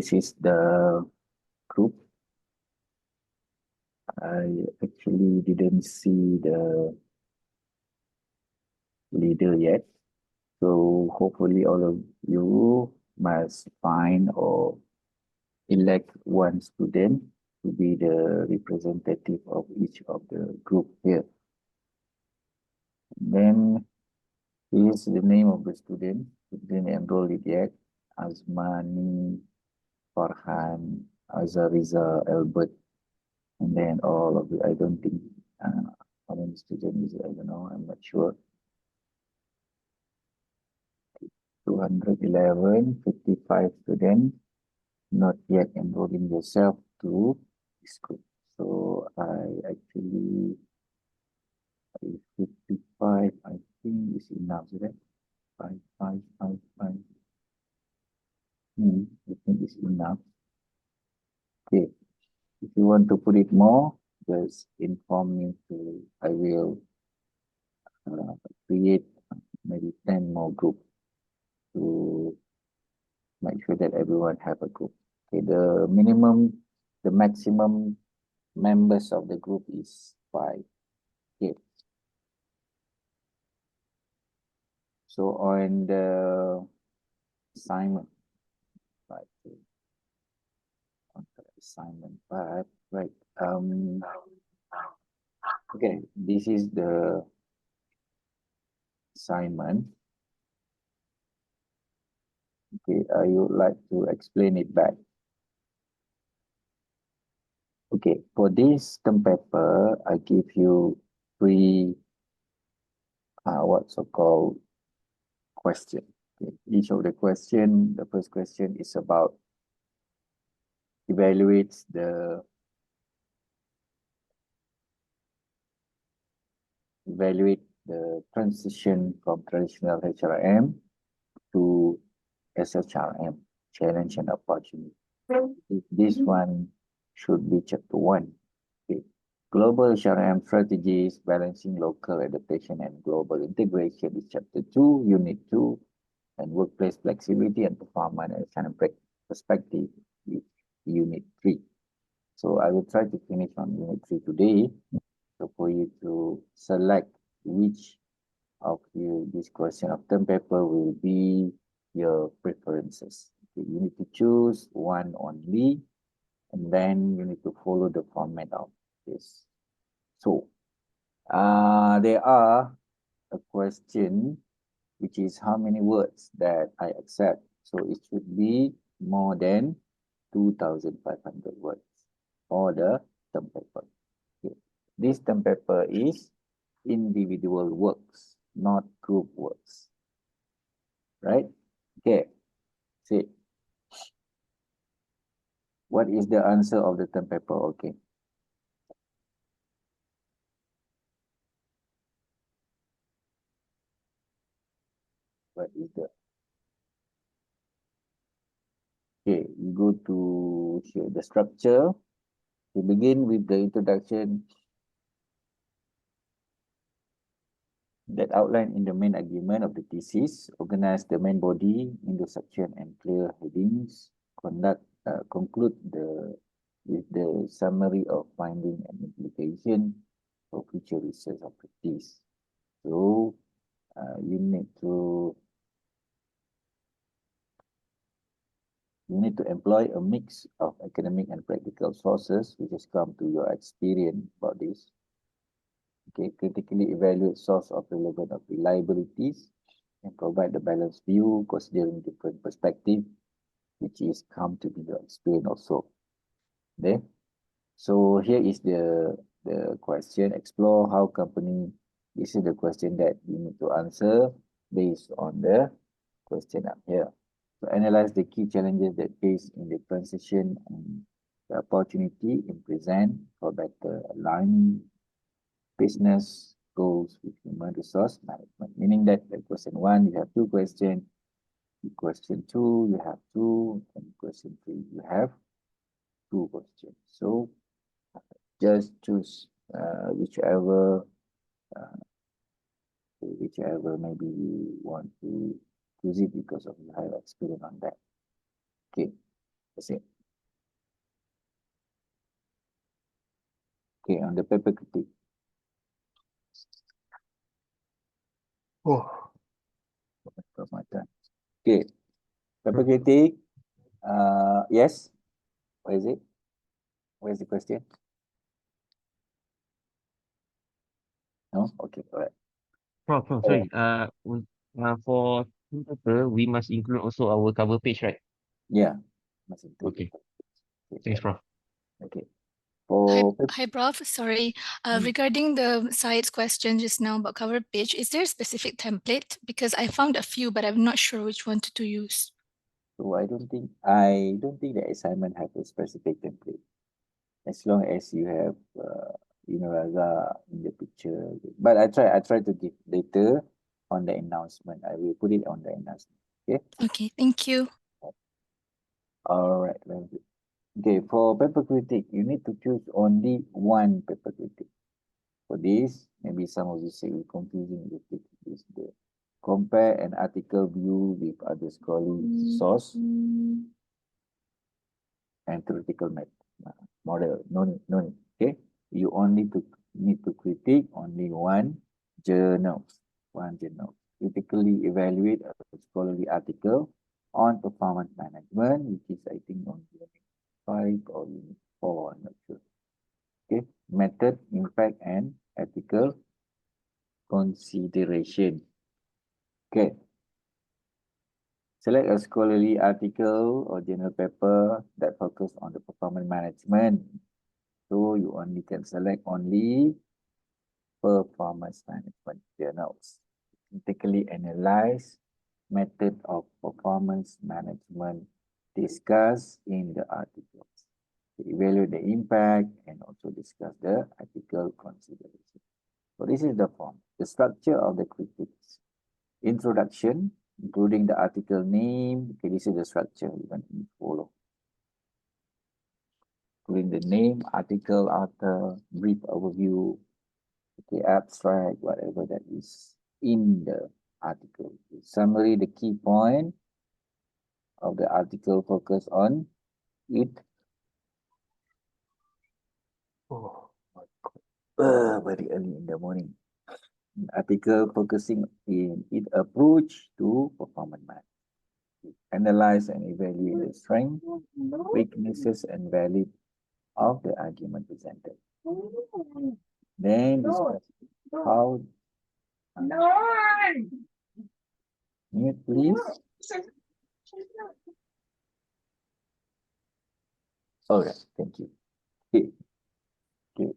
this is the group. I actually didn't see the leader yet. So hopefully all of you must find or elect one student to be the representative of each of the group here. Then here's the name of the student. Didn't enroll it yet. Azmani, Farhan, Azariza, Albert, and then all of it. I don't think how many students is it? I don't know. I'm not sure. 211, 55 students not yet enrolling yourself to this group. So I actually 55, I think is enough, is it? 5555. I think it's enough. Okay. If you want to put it more, just inform me to I will create maybe 10 more groups to make sure that everyone have a group. Okay, the maximum members of the group is 5. Okay. So on the assignment, right? On the assignment part, right? Okay, this is the assignment. Okay, I would like to explain it back. Okay, for this term paper, I give you 3 what's so called question. Okay. Each of the question, the first question is about evaluate the transition from traditional HRM to SHRM, challenge and opportunity. This one should be chapter 1. Okay. Global HRM strategies, balancing local adaptation and global integration is chapter 2, unit 2, and workplace flexibility and performance and kind of perspective is unit 3. So I will try to finish on unit 3 today. So for you to select which of you this question of term paper will be your preferences. Okay, you need to choose one only, and then you need to follow the format of this. So there are a question which is how many words that I accept. So it should be more than 2,500 words for the term paper. Okay. This term paper is individual works, not group works. Right? Okay. See. What is the answer of the term paper? Okay. What is the Okay, we go to here, the structure. We begin with the introduction that outlined in the main argument of the thesis, organize the main body into section and clear headings, conclude with the summary of finding and implication for future research of practice. So you need to employ a mix of academic and practical sources, which has come to your experience about this. Okay, critically evaluate source of relevant of reliabilities and provide the balanced view considering different perspective, which is come to be your experience also. Okay, so here is the question. Explore how company. This is the question that you need to answer based on the question up here. So analyze the key challenges that face in the transition and the opportunity in present for better aligning business goals with human resource management. Meaning that the question 1, you have 2 questions. Question 2, you have 2. And question 3, you have 2 questions. So just choose whichever maybe you want to choose it because of your higher experience on that. Okay. That's it. Okay, on the paper critique. Oh, my turn. Okay, paper critique. Yes. Where is it? Where's the question? No? Okay, all right. Prof, sorry. For paper, we must include also our cover page, right? Yeah. Must include Okay. the Thanks, Prof. Okay. Hi, For hi, Prof. Sorry. Mm. Regarding the sites question just now about cover page, is there a specific template? Because I found a few, but I'm not sure which one to use. So I don't think the assignment have a specific template. As long as you have Raza in the picture. But I try to give later on the announcement. I will put it on the announcement. Okay. Okay, thank you. All right. Very good. Okay, for paper critique, you need to choose only one paper critique. For this, maybe some of you say it's confusing with this. Compare an article view with other scholarly source and theoretical model. No need. Okay, you only need to critique only one journal. Critically evaluate a scholarly article on performance management, which is I think on unit 5 or unit 4, I'm not sure. Okay, method, impact, and ethical consideration. Okay. Select a scholarly article or journal paper that focus on the performance management. So you only can select only performance management journals. Critically analyze method of performance management discussed in the articles. Evaluate the impact and also discuss the article consideration. So this is the form. The structure of the critiques. Introduction, including the article name. Okay, this is the structure you can follow. Including the name, article, author, brief overview, okay, abstract, whatever that is in the article. Summary, the key point of the article focus on it. Oh my God. Very early in the morning. Article focusing in its approach to performance management. Analyze and evaluate the strength, weaknesses, and value of the argument presented. Then discuss how. Mute, please. All right, thank you. Okay.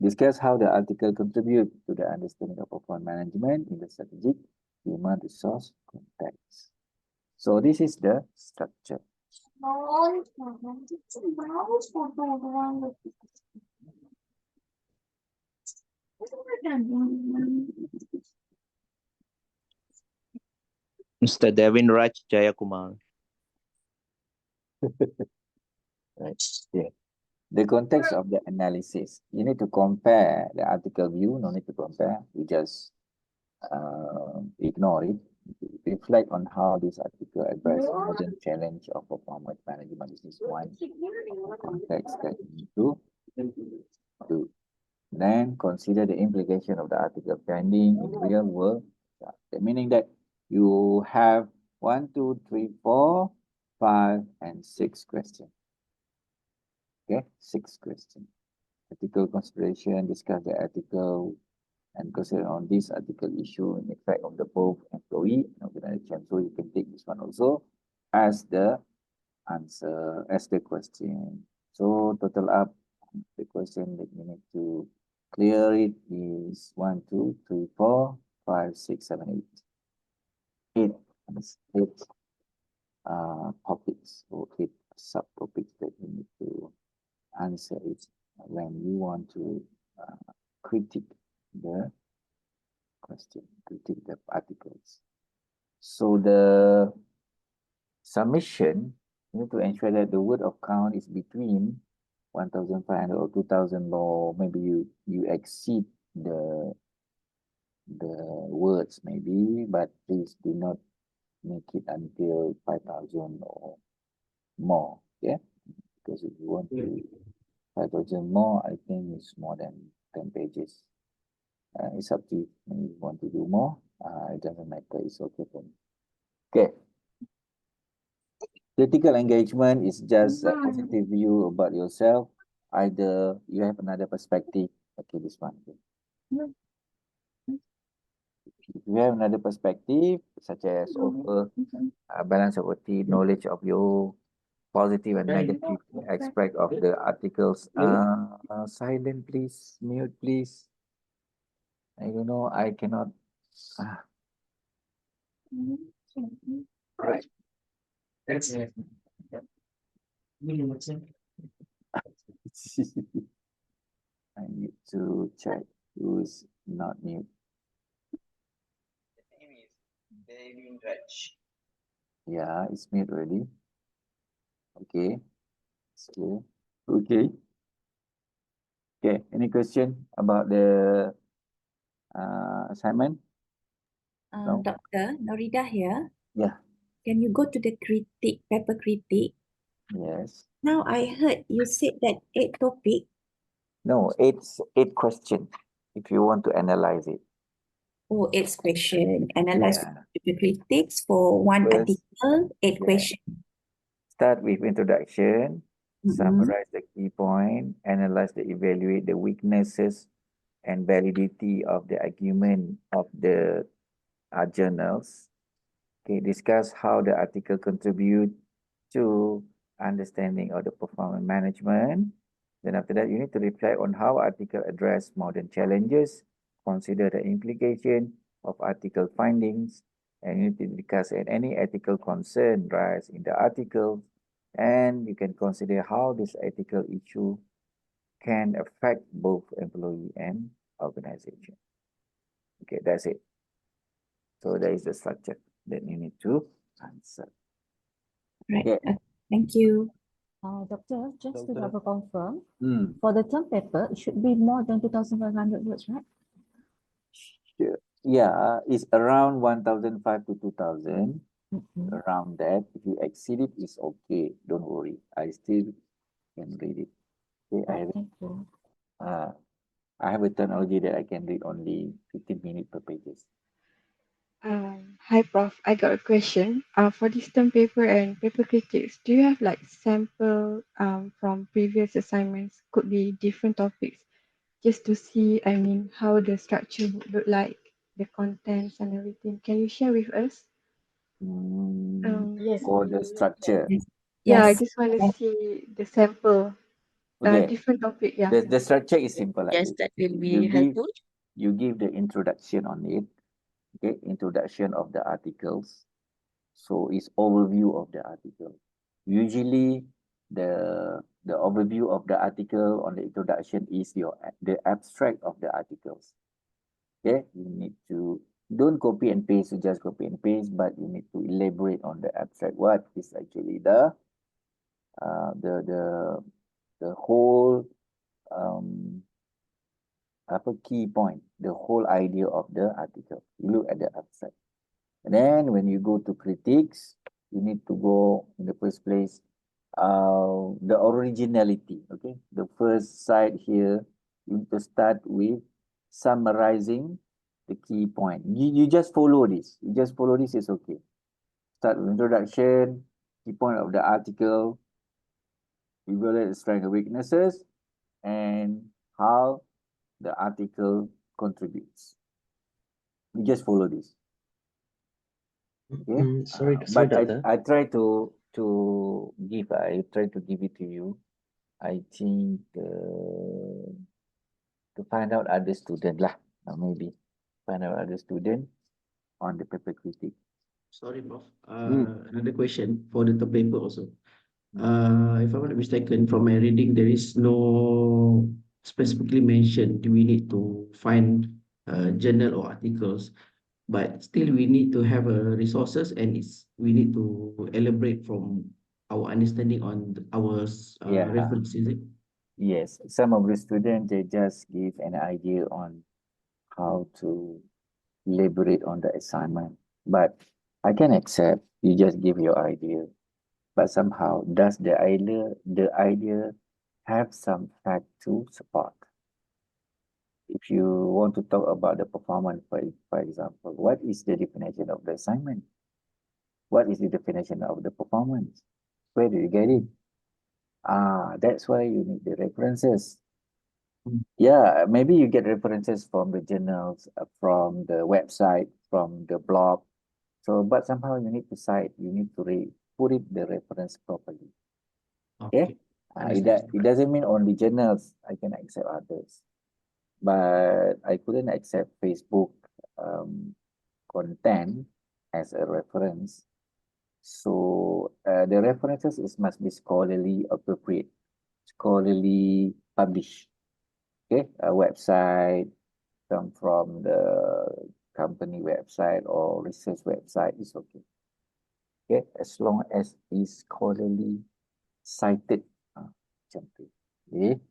Discuss how the article contribute to the understanding of performance management in the strategic, human resource context. So this is the structure. Mr. Devin Raj Jayakumar. Right. Yeah. The context of the analysis. You need to compare the article view. No need to compare. You just ignore it. Reflect on how this article addresses modern challenge of performance management. This is one context that you need to do. Then consider the implication of the article finding in real world. Meaning that you have 1, 2, 3, 4, 5, and 6 questions. Okay, 6 questions. Ethical consideration, discuss the ethical and consider on this article issue in effect of the both employee and organization. So you can take this one also as the answer, as the question. So total up the question that you need to clear it is 1, 2, 3, 4, 5, 6, 7, 8. 8 topics or 8 subtopics that you need to answer it when you want to critique the question, critique the articles. So the submission, you need to ensure that the word of count is between 1,500 or 2,000, or maybe you exceed the words maybe, but please do not make it until 5,000 or more. Yeah. Because if you want to 5,000 more, I think it's more than 10 pages. It's up to you. When you want to do more, it doesn't matter. It's okay for me. Okay. Critical engagement is just a positive view about yourself. Either you have another perspective. Okay, this one. If you have another perspective, such as offer balance of knowledge of your positive and negative aspect of the articles. Silent, please. Mute, please. I don't know. I cannot. Right. That's it. I need to check who's not mute. The name is Devin Raj. Yeah, it's mute already. Okay. It's clear. Okay. Okay. Any question about the assignment? No? Dr. Norida here. Yeah. Can you go to the critique, paper critique? Yes. Now I heard you said that 8 topic. No, it's 8 questions if you want to analyze it. Oh, 8 question. Analyze Yeah. the critiques for one First, article, 8 yeah. question. Start with introduction, Mhm. summarize the key point, analyze the evaluate the weaknesses and validity of the argument of the journals. Okay, discuss how the article contribute to understanding of the performance management. Then after that, you need to reflect on how article address modern challenges, consider the implication of article findings, and you need to discuss any ethical concern rise in the article, and you can consider how this ethical issue can affect both employee and organization. Okay, that's it. So that is the structure that you need to answer. Right. Okay. Thank you. Doctor, just to Doctor. double confirm, Hmm. for the term paper, it should be more than 2,500 words, right? Sure. Yeah, it's around 1,500 to 2,000, Mhm. around that. If you exceed it, it's okay. Don't worry. I still can read it. Okay, Right, thank you. I have a technology that I can read only 15 minutes per pages. Hi, Prof. I got a question. For this term paper and paper critics, do you have like sample from previous assignments? Could be different topics, just to see, I mean, how the structure would look like, the contents and everything. Can you share with us? Yes, For we the will structure. Yes. Yeah, I Yes. just want to Yes. see the sample, Okay, different topic. Yeah. the structure is simple like Yes, this. that will You be give, helpful. you give the introduction on it. Okay, introduction of the articles. So it's overview of the article. Usually the overview of the article on the introduction is the abstract of the articles. Okay, you need to don't copy and paste, you just copy and paste, but you need to elaborate on the abstract. What is actually the whole key point, the whole idea of the article. You look at the abstract. And then when you go to critiques, you need to go in the first place, the originality. Okay, the first side here, you need to start with summarizing the key point. You just follow this. You just follow this, is okay. Start with introduction, key point of the article, evaluate the strengths and weaknesses, and how the article contributes. You just follow this. Okay. Sorry, But Doctor. I try to give. I try to give it to you. I think to find out other student lah. Maybe find out other student on the paper critique. Sorry, Prof. Mm. Another question for the term paper also. If I'm not mistaken, from my reading, there is no specifically mentioned we need to find journal or articles, but still we need to have resources, and we need to elaborate from our understanding on our Yeah. reference, is it? Yes, some of the students, they just give an idea on how to elaborate on the assignment, but I can accept you just give your idea. but somehow does the idea have some fact to support? If you want to talk about the performance, for example, what is the definition of the assignment? What is the definition of the performance? Where do you get it? That's why you need the references. Yeah, maybe you get references from the journals, from the website, from the blog. So, but somehow you need to cite, you need to put it the reference properly. Okay. It doesn't mean only journals. I can accept others, but I couldn't accept Facebook content as a reference. So the references must be scholarly appropriate, scholarly published. Okay, a website come from the company website or research website is okay. Okay, as long as it's scholarly cited. Macam tu. Okay.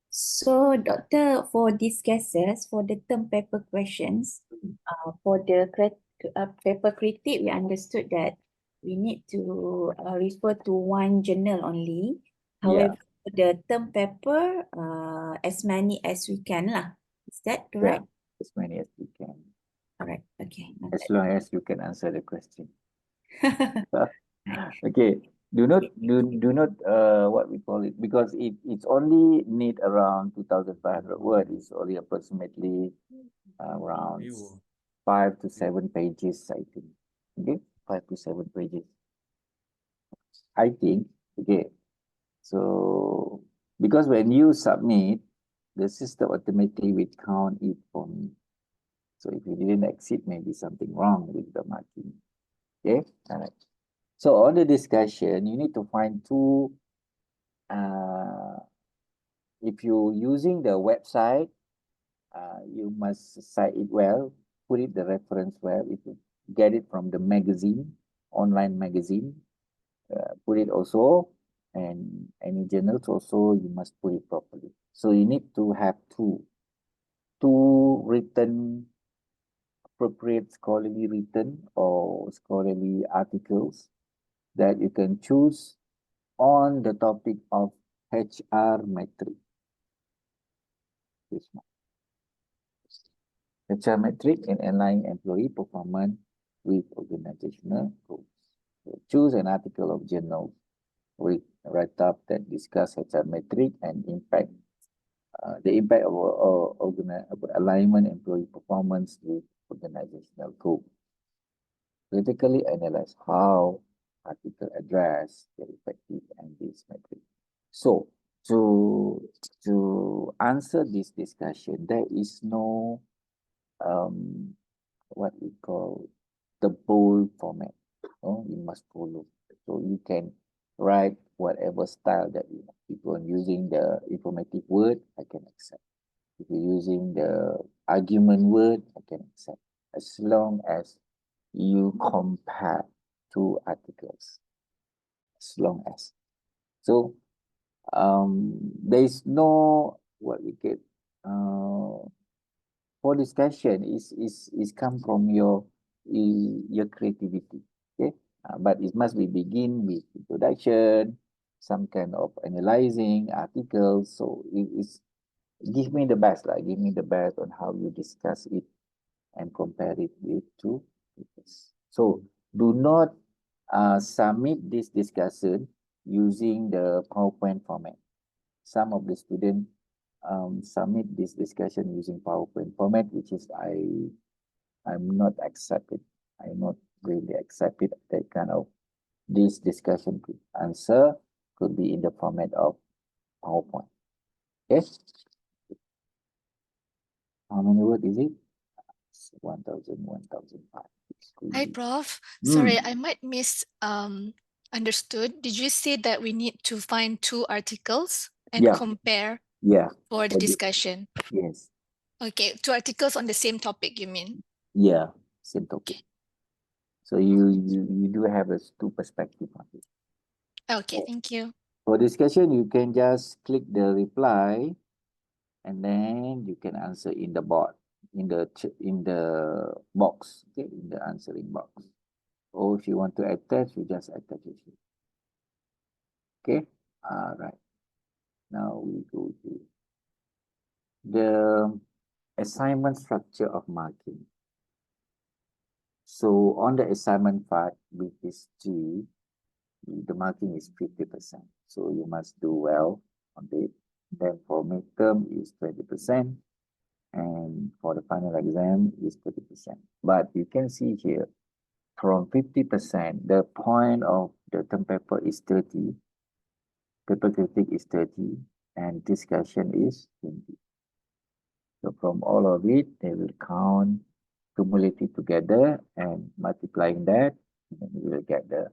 So, Doctor, for these cases, for the term paper questions, for the paper critic, we understood that we need to refer to one journal only. Yeah. However, the term paper, as many as we can lah. Is that correct? As many as you can. Correct. Okay. As long as you can answer the question. Okay. Do not what we call it, because it's only need around 2,500 words. It's only approximately around 5 to 7 pages, I think. Okay, 5 to 7 pages. I think. Okay. So because when you submit, the system automatically will count it for me. So if you didn't exceed, maybe something wrong with the marking. Okay, all right. So on the discussion, you need to find two. If you're using the website, you must cite it well, put it the reference well. If you get it from the magazine, online magazine, put it also, and any journals also, you must put it properly. So you need to have two written, appropriate scholarly written or scholarly articles that you can choose on the topic of HR metric. This one. HR metric and align employee performance with organizational goals. So choose an article of journal with write-up that discuss HR metric and impact, the impact of alignment employee performance with organizational goals. Critically analyze how article address the effective and this metric. So to answer this discussion, there is no what we call the bold format. No, you must follow. So you can write whatever style that you want. If you're using the informative word, I can accept. If you're using the argument word, I can accept. As long as you compare two articles. As long as. So there is no what we get for discussion is come from your creativity. Okay, but it must be begin with introduction, some kind of analyzing articles. So it is give me the best, like give me the best on how you discuss it and compare it with two papers. So do not submit this discussion using the PowerPoint format. Some of the students submit this discussion using PowerPoint format, which is I'm not accepted. I'm not really accepted that kind of this discussion answer could be in the format of PowerPoint. Yes. How many words is it? 1,005. Hi, Prof. Sorry, I might miss understood. Did you say that we need to find two articles and Yeah. compare Yeah. for the discussion? Yes. Okay, two articles on the same topic, you mean? Yeah, same topic. So you do have a two perspective on it. Okay, thank you. For discussion, you can just click the reply, and then you can answer in the box, in the box, okay, in the answering box. Or if you want to attach, you just attach it here. Okay, all right. Now we go to the assignment structure of marking. So on the assignment part, which is G, the marking is 50%. So you must do well on it. Then for midterm is 20%. And for the final exam is 30%. But you can see here, from 50%, the point of the term paper is 30, paper critic is 30, and discussion is 20. So from all of it, they will count cumulative together and multiplying that, and you will get the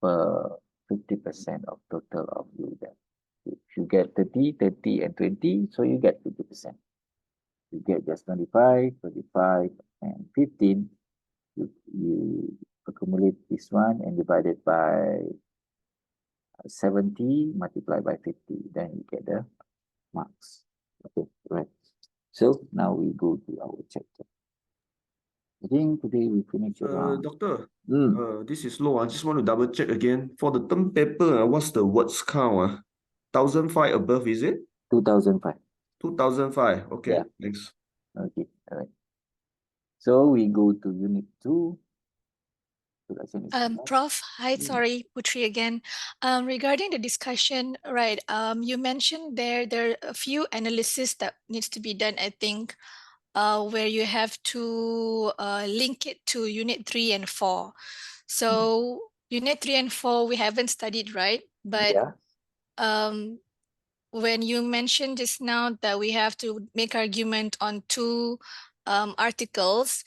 50% of total of you there. If you get 30, 30 and 20, so you get 50%. You get just 25, 25 and 15, you accumulate this one and divide it by 70 multiplied by 50, then you get the marks. Okay, right. So now we go to our chapter. I think today we finish around. Doctor, this is low. I just want to double check again. For the term paper, what's the words count? 1,005 above, is it? 2005. 2005. Okay, Yeah. thanks. Okay, all right. So we go to unit 2. Prof, hi, sorry, Putri again. Regarding the discussion, right, you mentioned there are a few analysis that needs to be done, I think, where you have to link it to unit 3 and 4. So unit 3 and 4, we haven't studied, right? But Yeah. when you mentioned just now that we have to make argument on 2 articles,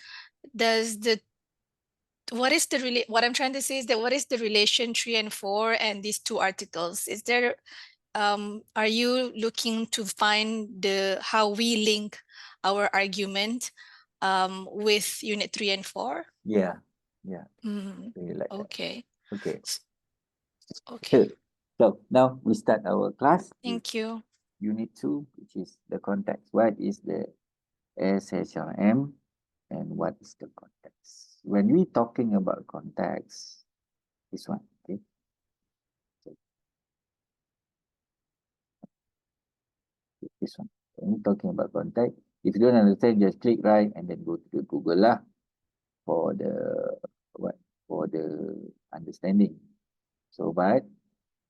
what I'm trying to say is that what is the relation 3 and 4 and these 2 articles? Is there, are you looking to find how we link our argument with unit 3 and 4? Yeah, yeah. Really like okay. That. Okay. Okay. So now we start our class. Thank you. Unit 2, which is the context. What is the GHRM and what is the context? When we talking about context, this one, okay? This one. When we talking about context, if you don't understand, just click right and then go to the Google lah for the understanding. So, but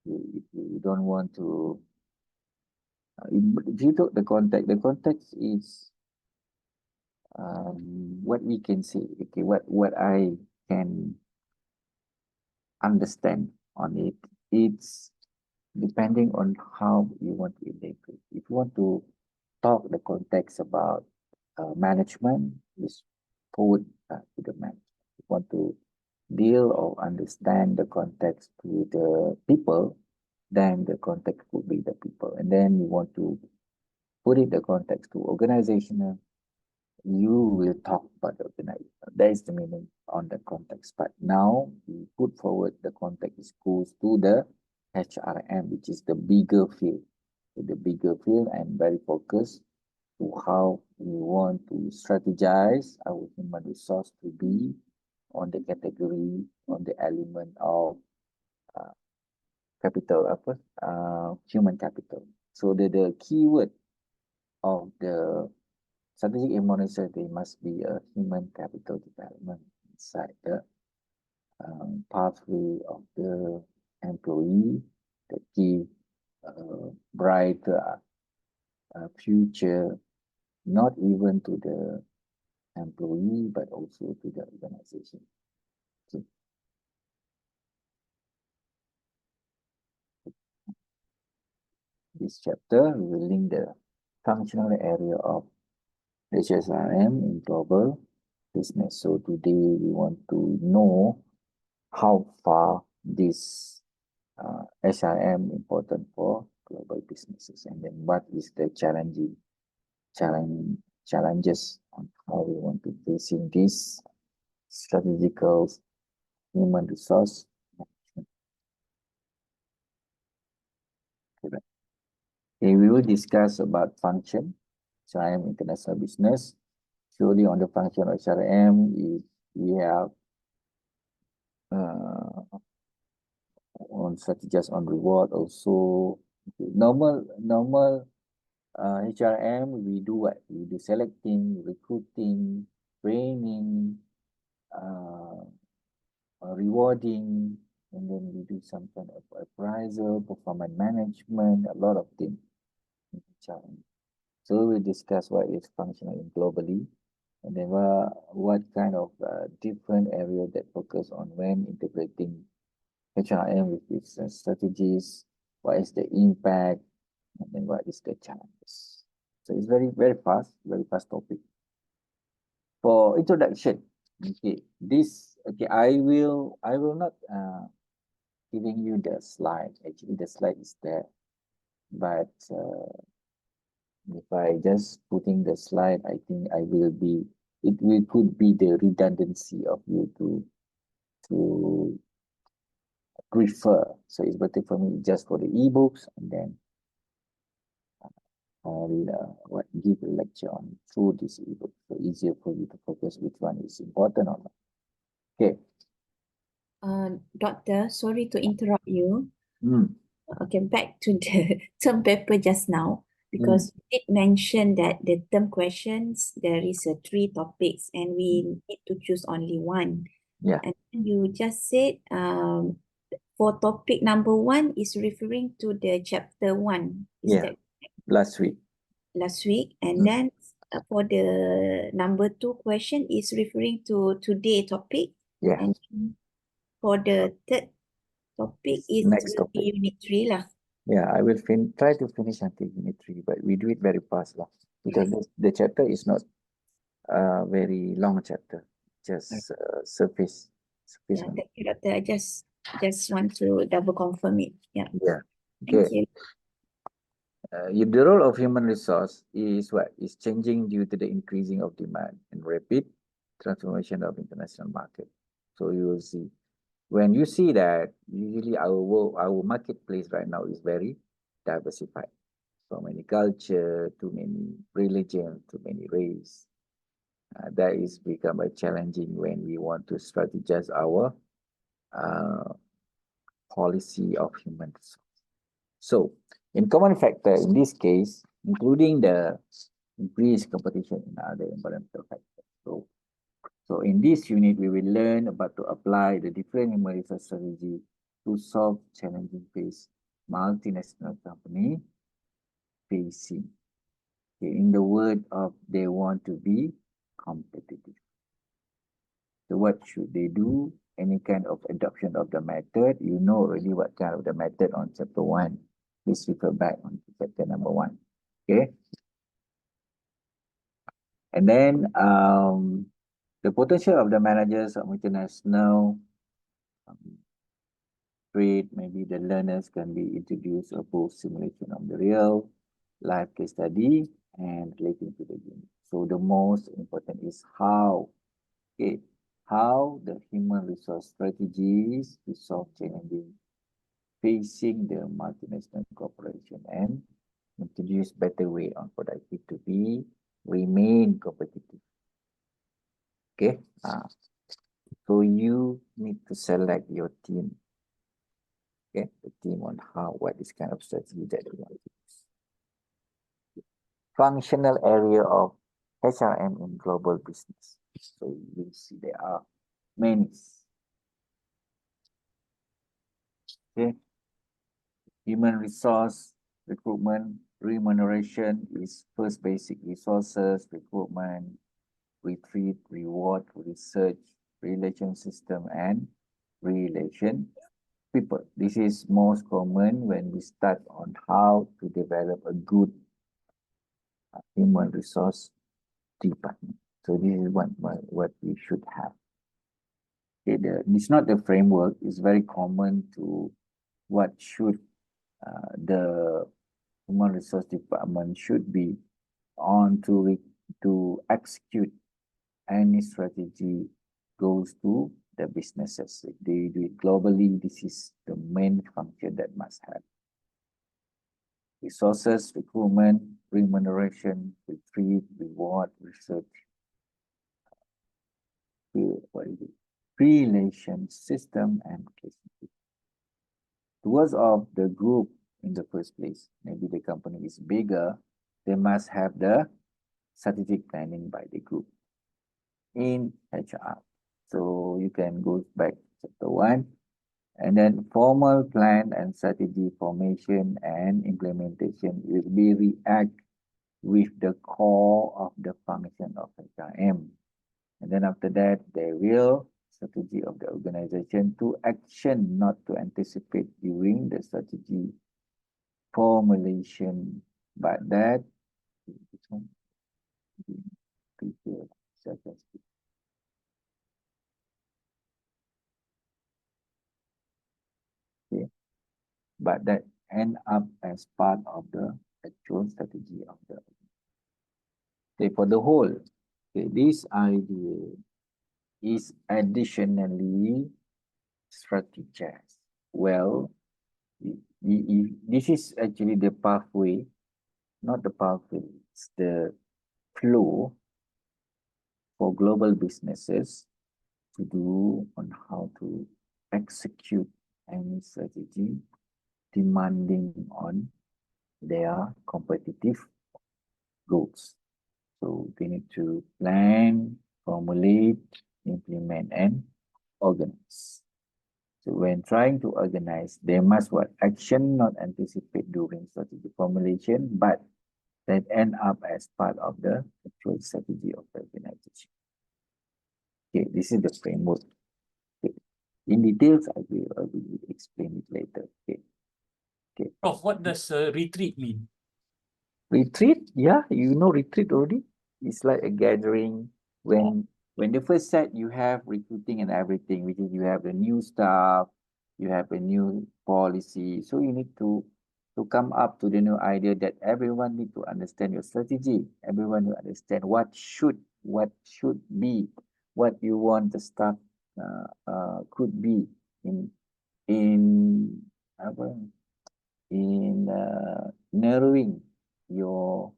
if you don't want to, if you took the context is what we can say, okay, what I can understand on it. It's depending on how you want to interpret. If you want to talk the context about management, is forward to the management. If you want to deal or understand the context to the people, then the context would be the people. And then you want to put it the context to organizational, you will talk about the organization. That is the meaning on the context. But now we put forward the context goes to the HRM, which is the bigger field. The bigger field and very focused to how we want to strategize our human resource to be on the category, on the element of capital, human capital. So the keyword of the strategic administration, there must be a human capital development inside the pathway of the employee that give brighter future, not even to the employee, but also to the organization. Okay. This chapter will link the functional area of GHRM in global business. So today we want to know how far this HRM important for global businesses, and then what is the challenges on how we want to facing this strategical human resource management. Okay, we will discuss about function. HRM international business. Surely on the function of HRM is we have on strategies on reward also. Normal HRM, we do what? We do selecting, recruiting, training, rewarding, and then we do some kind of appraisal, performance management, a lot of things in HRM. So we discuss what is functional globally, and then what kind of different area that focus on when integrating HRM with business strategies, what is the impact, and then what is the challenges. So it's very fast topic. For introduction, okay, I will not giving you the slide. Actually, the slide is there, but if I just putting the slide, I think could be the redundancy of you to refer. So it's better for me just for the ebooks, and then I'll give a lecture on through this ebook. So easier for you to focus which one is important or not. Okay. Doctor, sorry to interrupt you. Mm. Okay, back to the term paper just now, because it mentioned that the term questions, there is 3 topics and we need to choose only one. Yeah. And you just said for topic number 1 is referring to the chapter 1. Is Yeah. that Last week. last week? And then for the number 2 question is referring to today topic. Yeah. And for the third topic is Next will be topic. unit 3 lah. Yeah, I will try to finish until unit 3, but we do it very fast lah. Because the chapter is not very long chapter, just surface. Yeah, thank you, Doctor. I just want to double confirm it. Yeah. Yeah. Thank Okay. you. The role of human resource is what? Is changing due to the increasing of demand and rapid transformation of international market. So you will see. When you see that, usually our marketplace right now is very diversified. So many culture, too many religion, too many race. That is become a challenging when we want to strategize our policy of human resource. So, in common factor, in this case, including the increased competition in other environmental factors. So in this unit, we will learn about to apply the different human resource strategy to solve challenging phase multinational company facing. Okay, in the word of they want to be competitive. So what should they do? Any kind of adoption of the method, you know already what kind of the method on chapter 1. Please refer back on chapter number 1. Okay. And then the potential of the managers of international trade, maybe the learners can be introduced a both simulation of the real life case study and relating to the unit. So the most important is how the human resource strategies to solve challenging facing the multinational corporation and introduce better way on productive to be remain competitive. Okay. So you need to select your team. Okay, the team on what is kind of strategy that you want to use. Functional area of HRM in global business. So you see there are many. Okay. Human resource, recruitment, remuneration is first basic resources, recruitment, retreat, reward, research, relation system, and relation people. This is most common when we start on how to develop a good human resource department. So this is what we should have. Okay, it's not the framework. It's very common to what should the human resource department should be on to execute any strategy goes to the businesses. If they do it globally, this is the main function that must have. Resources, recruitment, remuneration, retreat, reward, research. What is it? relation system and case. Towards of the group in the first place, maybe the company is bigger, they must have the strategic planning by the group in HR. So you can go back to chapter 1, and then formal plan and strategy formation and implementation will be react with the core of the function of HRM. And then after that, they will strategy of the organization to action, not to anticipate during the strategy formulation, but that okay, but that end up as part of the actual strategy of the okay, for the whole. Okay, this idea is additionally strategized. Well, this is actually the pathway, not the pathway, it's the flow for global businesses to do on how to execute any strategy demanding on their competitive goals. So they need to plan, formulate, implement, and organize. So when trying to organize, they must what? Action not anticipate during strategy formulation, but that end up as part of the actual strategy of the organization. Okay, this is the framework. Okay. In details, I will explain it later. Okay. Okay. Prof, what does retreat mean? Retreat, yeah, you know retreat already. It's like a gathering when the first set you have recruiting and everything, which is you have the new staff, you have a new policy. So you need to come up to the new idea that everyone need to understand your strategy. Everyone will understand what should be, what you want the staff could be in apa, in narrowing your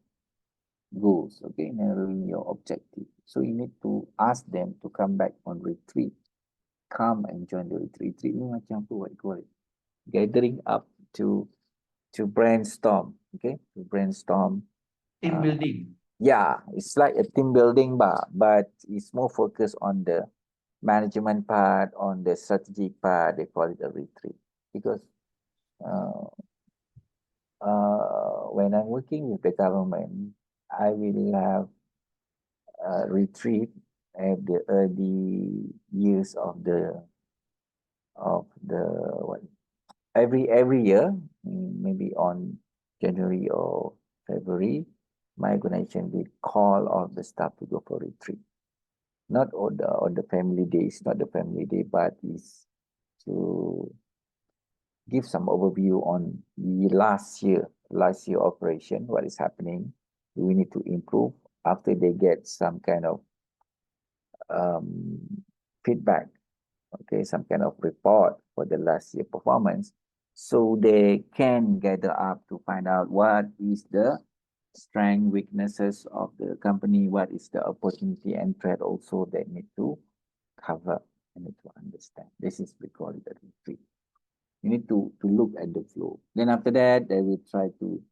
goals, okay, narrowing your objective. So you need to ask them to come back on retreat, come and join the retreat. Retreat ni macam apa, what you call it? Gathering up to brainstorm, okay, to brainstorm. Team building. Yeah, it's like a team building, but it's more focused on the management part, on the strategic part. They call it a retreat because when I'm working with the government, I will have a retreat at the early years of the what every year, maybe on January or February, my organization will call all the staff to go for retreat. Not on the family days, not the family day, but is to give some overview on the last year operation, what is happening, do we need to improve after they get some kind of feedback, okay, some kind of report for the last year performance, so they can gather up to find out what is the strength, weaknesses of the company, what is the opportunity and threat also they need to cover and need to understand. This is we call it a retreat. You need to look at the flow. Then after that, they will try to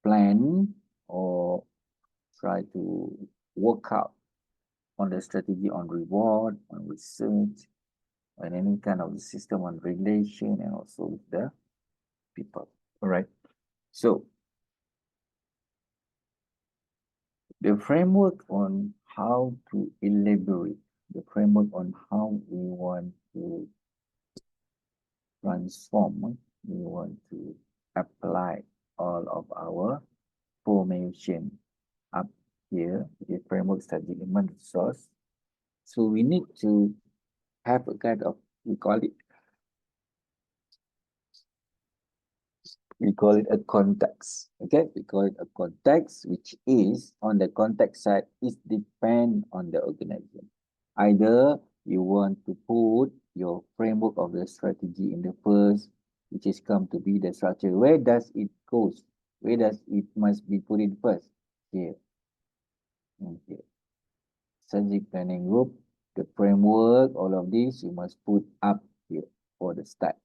plan or try to work out on the strategy on reward, on research, on any kind of system on relation and also with the people. All right. So the framework on how to elaborate, the framework on how we want to transform, we want to apply all of our formation up here, the framework study human resource. So we need to have a kind of, we call it a context. Okay, we call it a context, which is on the context side, it depends on the organization. Either you want to put your framework of the strategy in the first, which is come to be the structure. Where does it goes? Where does it must be put in first? Here. And here. Strategic planning group, the framework, all of this, you must put up here for the start.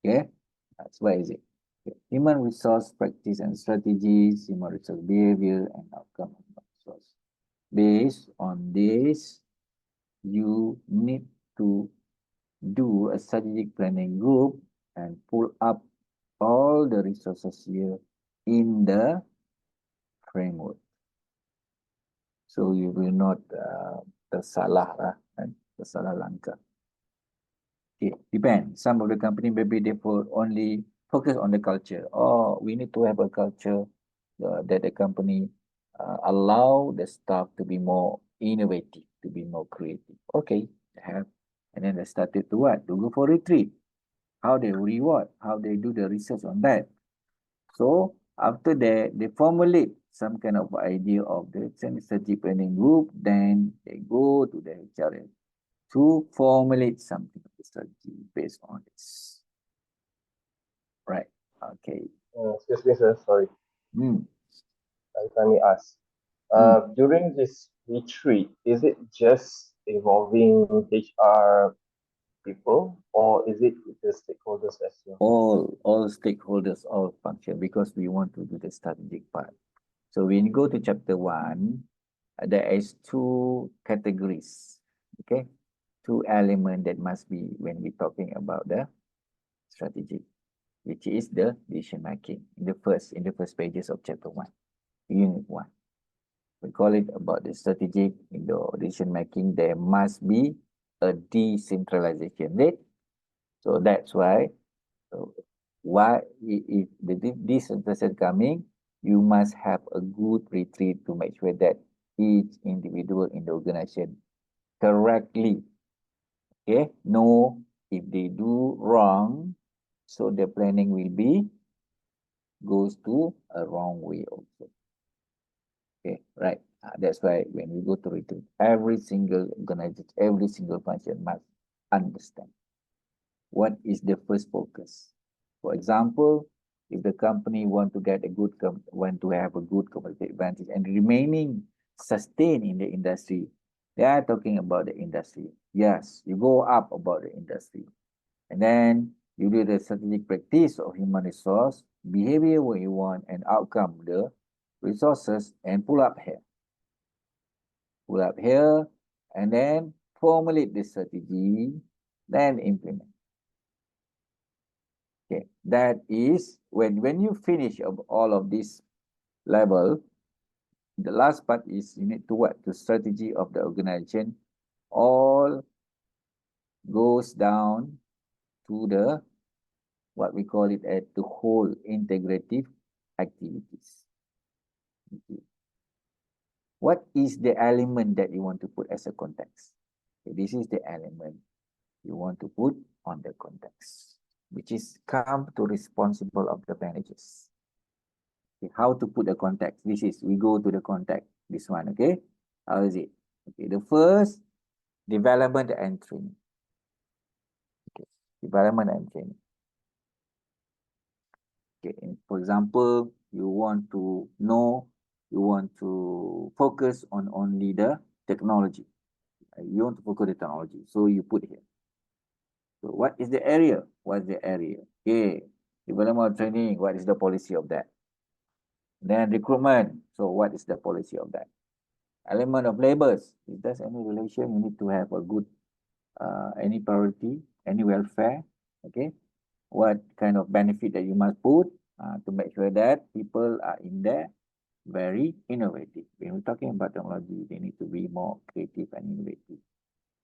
Okay, that's where is it? Okay. Human resource practice and strategies, human resource behavior and outcome of human resource. Based on this, you need to do a strategic planning group and pull up all the resources here in the framework. So you will not tersalah lah, and tersalah langkah. Okay, depends. Some of the company maybe they only focus on the culture. Or we need to have a culture that the company allow the staff to be more innovative, to be more creative. Okay, they have. And then they started to what? To go for retreat. How they reward, how they do the research on that. So after that, they formulate some kind of idea of the strategic planning group, then they go to the HRM to formulate something of the strategy based on this. Right. Okay. Excuse me, sir. Sorry. If I may ask, during this retreat, is it just involving HR people, or is it with the stakeholders as well? All stakeholders, all function, because we want to do the strategic part. So when you go to chapter 1, there is 2 categories. Okay, 2 elements that must be when we're talking about the strategy, which is the decision making in the first pages of chapter 1, unit 1. We call it about the strategic in the decision making. There must be a decentralization rate. So that's why if the decentralization coming, you must have a good retreat to make sure that each individual in the organization correctly, okay, know if they do wrong, so the planning will be goes to a wrong way also. Okay, right. That's why when we go to retreat, every single organization, every single function must understand what is the first focus. For example, if the company want to get a good want to have a good competitive advantage and remaining sustained in the industry, they are talking about the industry. Yes, you go up about the industry, and then you do the strategic practice of human resource behavior, what you want, and outcome the resources, and pull up here, and then formulate the strategy, then implement. Okay, that is when you finish of all of this level, the last part is you need to what? The strategy of the organization all goes down to the what we call it at the whole integrative activities. Okay. What is the element that you want to put as a context? Okay, this is the element you want to put on the context, which is come to responsible of the managers. Okay, how to put the context? This is, we go to the context, this one, okay? How is it? Okay, the first, development and training. Okay, development and training. Okay, for example, you want to know, you want to focus on only the technology. You want to focus on the technology, so you put here. So what is the area? What is the area? Okay, development training, what is the policy of that? Then recruitment, so what is the policy of that? Element of labors, if there's any relation, you need to have a good, any priority, any welfare, okay? What kind of benefit that you must put to make sure that people are in there very innovative. When we're talking about technology, they need to be more creative and innovative.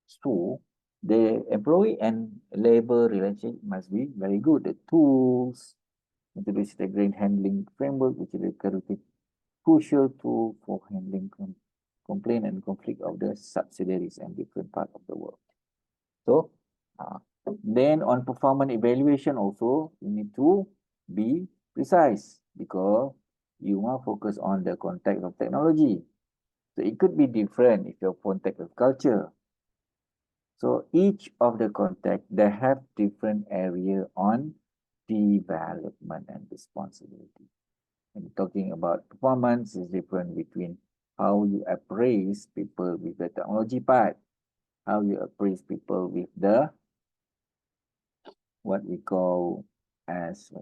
So the employee and labor relationship must be very good. The tools, introduce the grain handling framework, which is a crucial tool for handling complaint and conflict of the subsidiaries and different parts of the world. So then on performance evaluation also, you need to be precise because you want to focus on the context of technology. So it could be different if your context of culture. So each of the context, they have different area on development and responsibility. And talking about performance is different between how you appraise people with the technology part, how you appraise people with the what we call as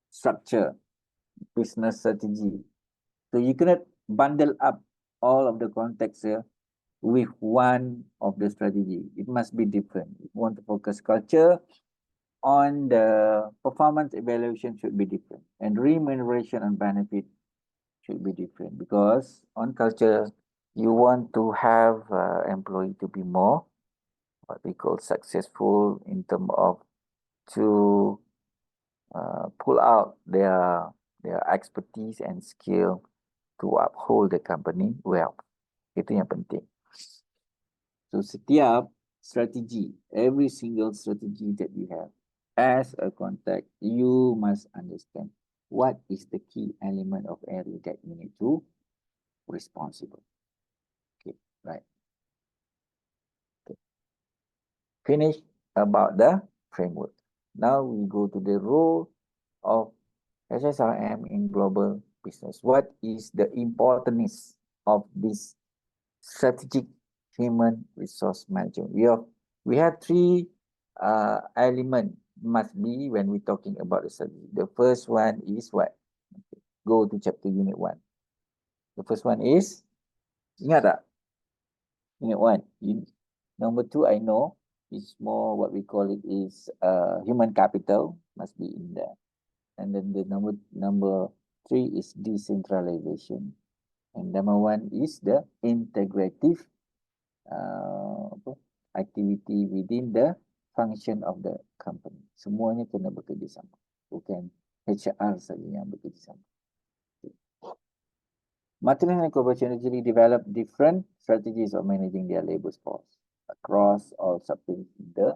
structure, business strategy. So you cannot bundle up all of the context here with one of the strategy. It must be different. If you want to focus culture, on the performance evaluation should be different, and remuneration and benefit should be different, because on culture you want to have employee to be more what we call successful in terms of to pull out their expertise and skill to uphold the company well. Itu yang penting. So setiap strategi, every single strategy that you have as a contact, you must understand what is the key element of area that you need to responsible. Okay, right. Okay. Finish about the framework. Now we go to the role of HSRM in global business. What is the importance of this strategic human resource management? We have three elements must be when we're talking about the strategy. The first one is what? Okay. Go to chapter unit 1. The first one is, ingat tak? Unit 1. Number 2, I know, is more what we call it is human capital, must be in there. And then the number 3 is decentralization. And number 1 is the integrative activity within the function of the company. Semuanya kena bekerjasama. Bukan HR saja yang bekerjasama. Marketing and corporation usually develop different strategies of managing their labor force across all subsidiaries in the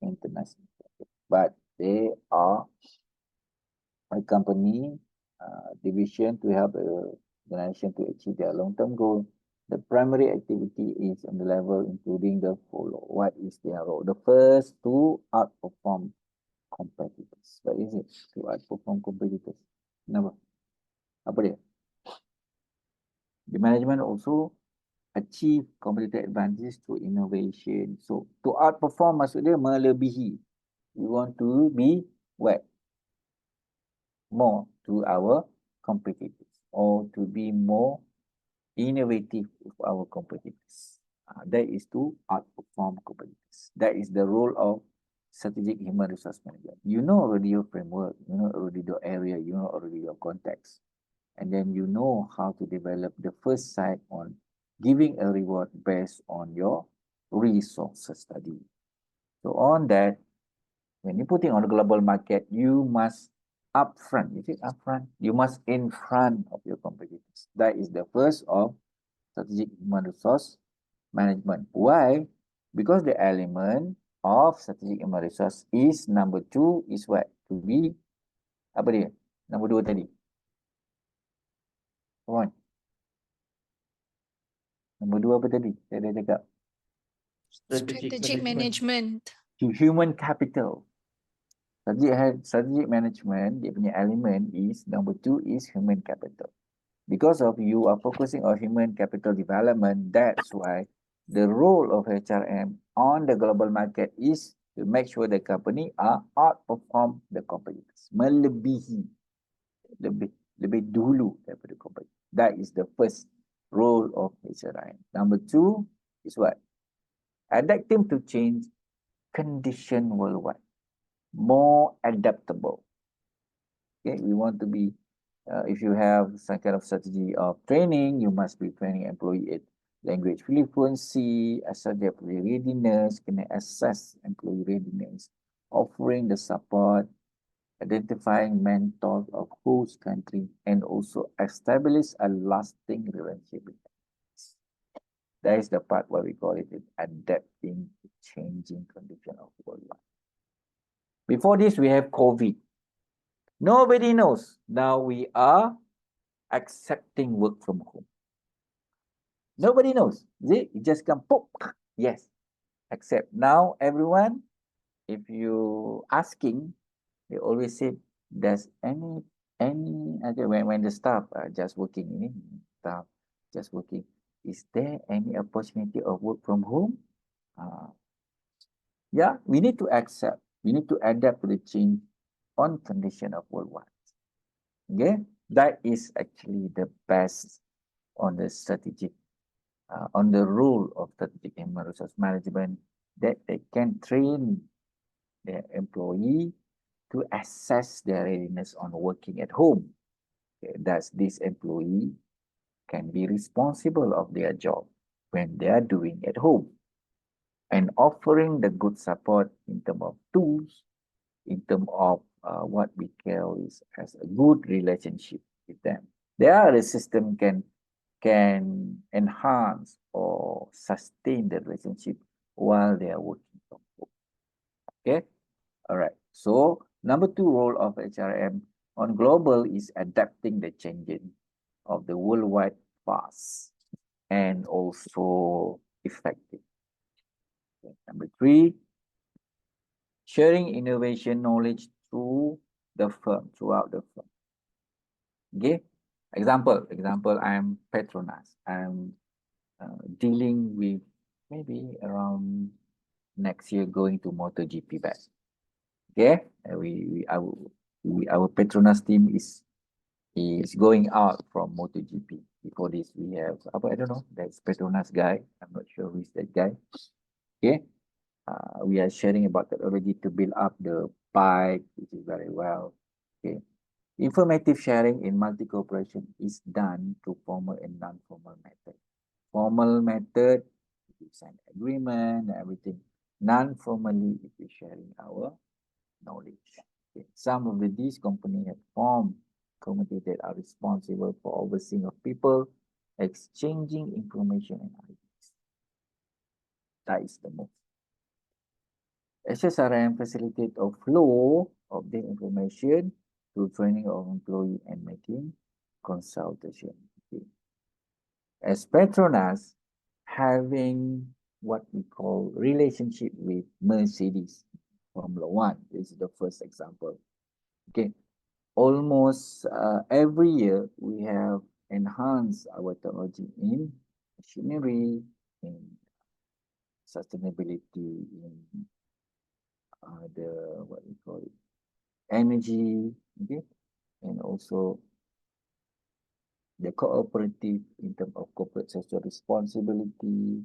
international market. But they are a company division to help the organization to achieve their long-term goal. The primary activity is on the level including the follow. What is their role? The first, to outperform competitors. What is it? To outperform competitors. Kenapa? Apa dia? The management also achieve competitive advantage through innovation. So to outperform maksud dia melebihi. We want to be what? More to our competitors, or to be more innovative with our competitors. That is to outperform competitors. That is the role of strategic human resource management. You know already your framework, you know already your area, you know already your context. And then you know how to develop the first side on giving a reward based on your resources study. So on that, when you're putting on the global market, you must upfront. Is it upfront? You must in front of your competitors. That is the first of strategic human resource management. Why? Because the element of strategic human resource is number 2 is what? To be, apa dia? Number 2 tadi. Come on. Nombor 2 apa tadi? Saya dah cakap. Strategic management. Human capital. Strategic management, dia punya element is, number 2 is human capital. Because of you are focusing on human capital development, that's why the role of HRM on the global market is to make sure the company are outperform the competitors. Melebihi. Lebih dulu daripada competitor. That is the first role of HRM. Number 2 is what? Adapting to change condition worldwide. More adaptable. Okay, we want to be, if you have some kind of strategy of training, you must be training employee at language fluency, subject readiness, can assess employee readiness, offering the support, identifying mentors of host country, and also establish a lasting relationship with them. That is the part where we call it adapting to changing condition of worldwide. Before this, we have COVID. Nobody knows. Now we are accepting work from home. Nobody knows. Is it? You just come, pop. Yes. Accept. Now everyone, if you asking, they always say, does any any other when the staff are just working, staff just working, is there any opportunity of work from home? Yeah, we need to accept, we need to adapt to the change on condition of worldwide. Okay, that is actually the best on the strategic, on the role of strategic human resource management, that they can train their employee to assess their readiness on working at home. Okay, thus, this employee can be responsible of their job when they are doing at home, and offering the good support in terms of tools, in terms of what we call is as a good relationship with them. There, the system can enhance or sustain the relationship while they are working from home. Okay, all right. So number 2 role of HRM on global is adapting the changing of the worldwide fast and also effective. Okay. Number 3, sharing innovation knowledge through the firm, throughout the firm. Okay, example, I'm Petronas. I'm dealing with maybe around next year going to MotoGP batch. Okay, our Petronas team is going out from MotoGP. Before this, we have I don't know. That's Petronas guy. I'm not sure who is that guy. Okay, we are sharing about technology to build up the bike, which is very well. Okay, informative sharing in multi-cooperation is done through formal and non-formal method. Formal method, we sign agreement and everything. Non-formally, if we sharing our knowledge. Okay. Some of these companies have formed committees that are responsible for overseeing of people, exchanging information and ideas. That is the most. HSRM facilitate a flow of the information through training of employee and making consultation. Okay. As Petronas, having what we call relationship with Mercedes Formula One. This is the first example. Okay, almost every year we have enhanced our technology in machinery, in sustainability, in the what we call it, energy, okay, and also the cooperative in terms of corporate social responsibility.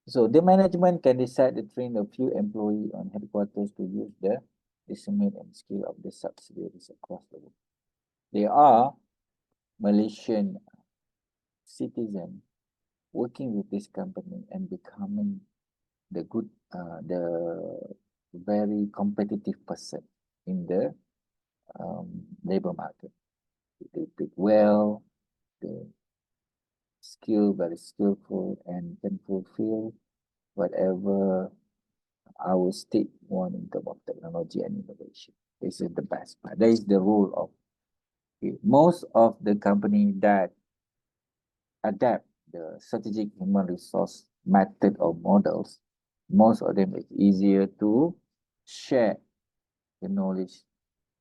So the management can decide to train a few employees on headquarters to use the disseminate and skill of the subsidiaries across the world. They are Malaysian citizens working with this company and becoming the good, the very competitive person in the labor market. They speak well, they very skillful, and can fulfill whatever our state want in terms of technology and innovation. This is the best part. That is the role of most of the company that adapt the strategic human resource method or models. Most of them it's easier to share the knowledge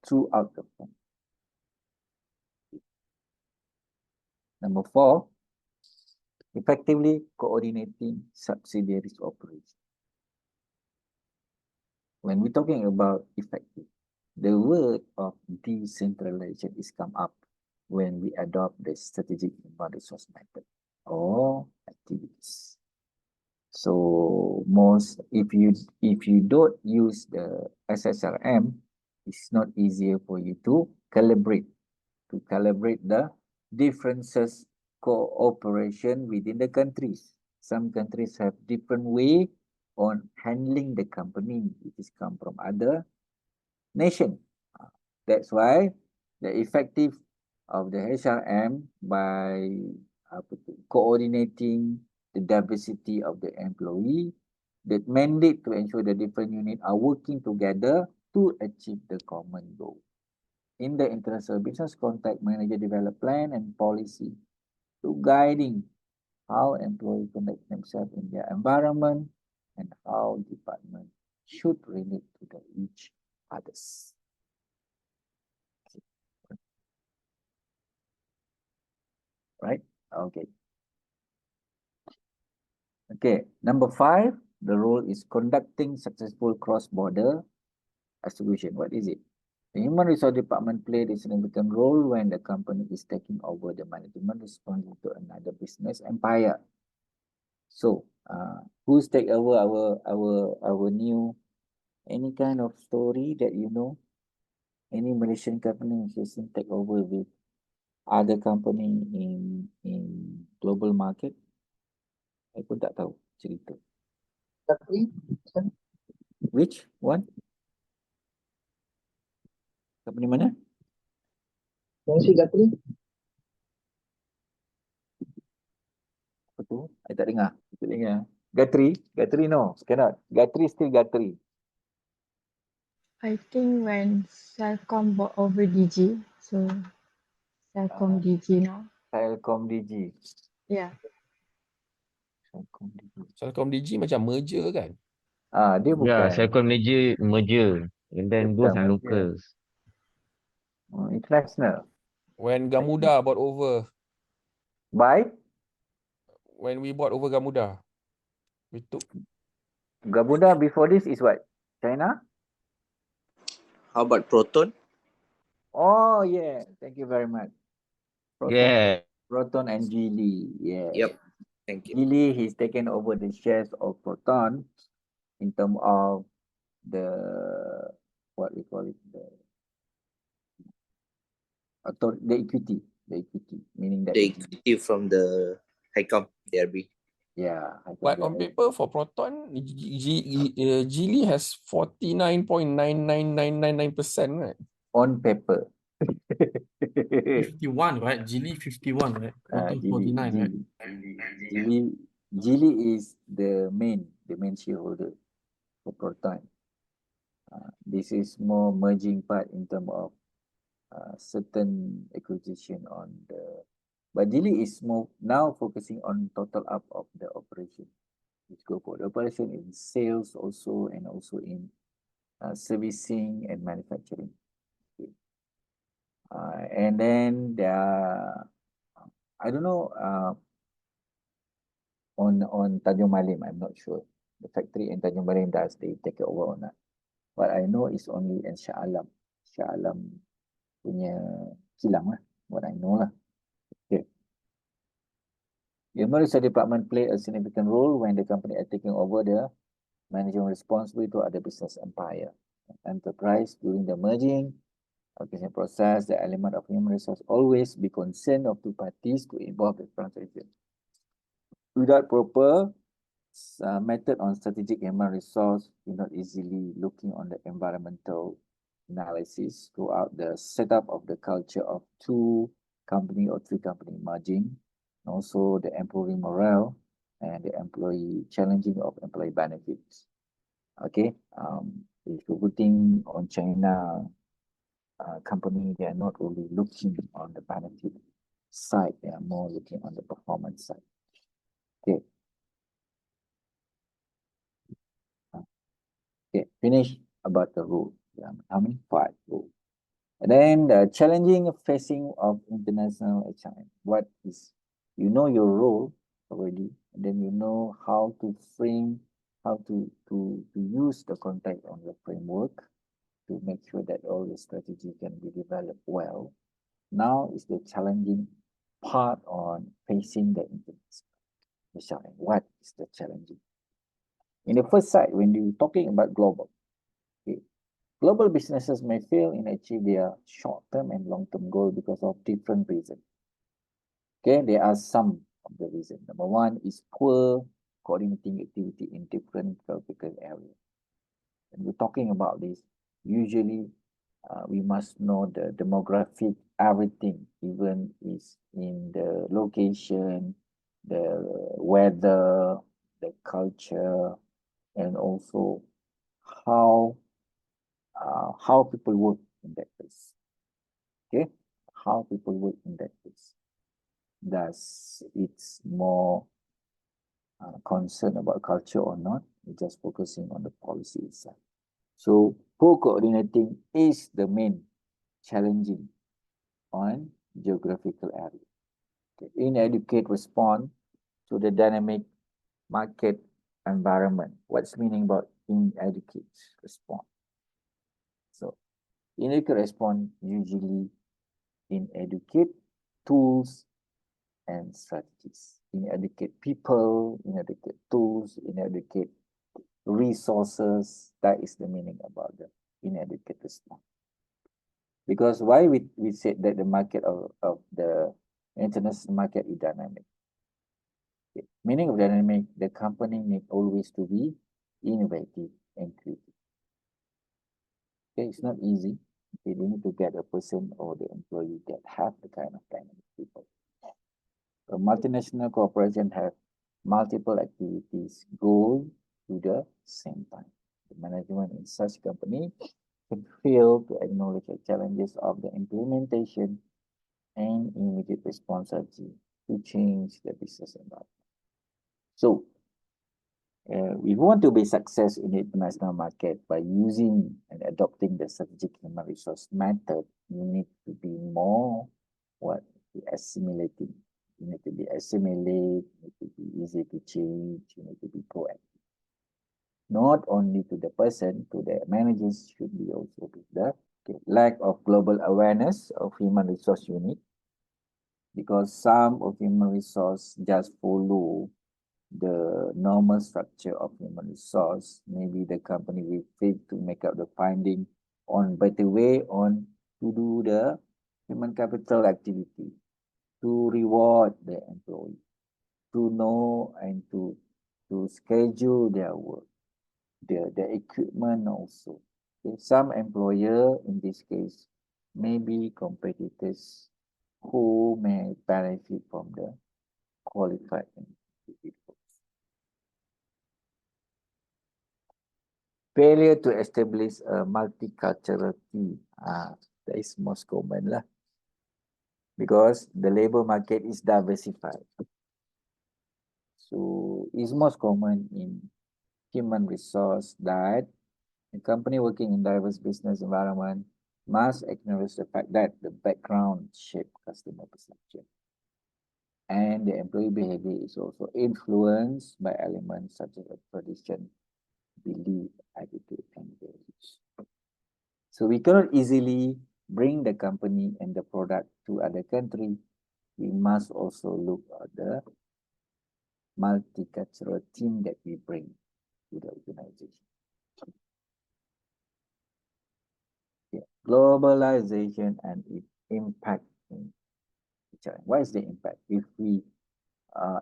throughout the firm. Number 4, effectively coordinating subsidiaries operations. When we're talking about effective, the word of decentralization is come up when we adopt the strategic human resource method or activities. So if you don't use the SSRM, it's not easier for you to calibrate the differences cooperation within the countries. Some countries have different way on handling the company, which is come from other nation. That's why the effective of the HRM by coordinating the diversity of the employee, that mandate to ensure the different units are working together to achieve the common goal. In the international business context, manager develop plan and policy to guiding how employees conduct themselves in their environment and how department should relate to each others. right? Okay. Okay, number 5, the role is conducting successful cross-border execution. What is it? The human resource department played a significant role when the company is taking over the management responsibility to another business empire. So, who's take over our new, any kind of story that you know? Any Malaysian company who's take over with other company in global market? Saya pun tak tahu cerita. Tapi, Which one? Company mana? Fungsi Gatri? Apa tu? Saya tak dengar. Tak dengar. Gatri no, cannot. Gatri still Gatri. I think when Celcom bought over DG, so Celcom DG now. Telkom DG. Yeah. Telkom DG. Celcom DG macam merger kan? Dia Yeah, bukan. Celcom Malaysia merger and then Bukan both are merger. locals. International. When Gamuda bought over, By when we bought over Gamuda, we took Gamuda before this is what? China? How about Proton? Oh yeah, thank you very much. Proton, Yeah. Proton and Geely. Yeah. Yep. Thank you. Geely, he's taken over the shares of Proton in terms of the, what we call it, the equity, meaning that The equity from the HICOM, DRB. yeah. but on paper for Proton, Geely has 49.99999%, right? On paper. 51, right? Geely 51, right? Proton 49, right? Geely is the main shareholder for Proton. This is more merging part in terms of certain acquisition on the, but Geely is more now focusing on total up of the operation. Let's go for the operation in sales also, and also in servicing and manufacturing. Okay. And then there are, I don't know, on Tanjung Malim, I'm not sure. The factory in Tanjung Malim, does they take it over or not? What I know is only in Shah Alam. Shah Alam punya kilang lah, what I know lah. Okay. The human resource department play a significant role when the company are taking over the management responsibility to other business enterprise during the merging acquisition process. The element of human resource always be concerned of two parties to involve the transaction. Without proper method on strategic human resource, you're not easily looking on the environmental analysis throughout the setup of the culture of 2 company or 3 company merging, and also the employee morale and the employee challenging of employee benefits. Okay, if you're putting on China company, they are not really looking on the benefit side, they are more looking on the performance side. Okay. Okay, finish about the rule. Yeah, how many? 5 rules. And then the challenging facing of international HRM. What is, you know your role already, and then you know how to frame, how to use the context on the framework to make sure that all the strategy can be developed well. Now is the challenging part on facing the international HRM. What is the challenging? In the first side, when you're talking about global, okay, global businesses may fail in achieve their short-term and long-term goal because of different reasons. Okay, there are some of the reasons. Number 1 is poor coordinating activity in different geographical areas. When we're talking about this, usually we must know the demographic, everything, even is in the location, the weather, the culture, and also how people work in that place. Okay, how people work in that place. Thus, it's more concerned about culture or not. We're just focusing on the policy itself. So, poor coordinating is the main challenging on geographical area. Inadequate response to the dynamic market environment. What's meaning about inadequate response? So, inadequate response usually inadequate tools and strategies. Inadequate people, inadequate tools, inadequate resources. That is the meaning about the inadequate response. Because why we said that the market of the international market is dynamic. Okay. Meaning of dynamic, the company need always to be innovative and creative. Okay, it's not easy. Okay, you need to get a person or the employee that have the kind of dynamic people. A multinational corporation have multiple activities go to the same time. The management in such company can fail to acknowledge the challenges of the implementation and immediate responsibility to change the business environment. So, we want to be success in the international market by using and adopting the strategic human resource method. You need to be more assimilating. You need to be assimilate, you need to be easy to change, you need to be proactive. Not only to the person, to the managers should be also be the lack of global awareness of human resource unit, because some of human resource just follow the normal structure of human resource. Maybe the company will fail to make up the finding on better way on to do the human capital activity, to reward the employee, to know and to schedule their work, the equipment also. Okay. Some employer in this case may be competitors who may benefit from the qualified individuals. Failure to establish a multicultural team. That is most common lah. Because the labor market is diversified. So it's most common in human resource that a company working in diverse business environment must acknowledge the fact that the background shape customer perception. And the employee behavior is also influenced by elements such as tradition, belief, attitude, and values. So we cannot easily bring the company and the product to other country. We must also look at the multicultural team that we bring to the organization. Globalization and its impact in HRM. What is the impact? If we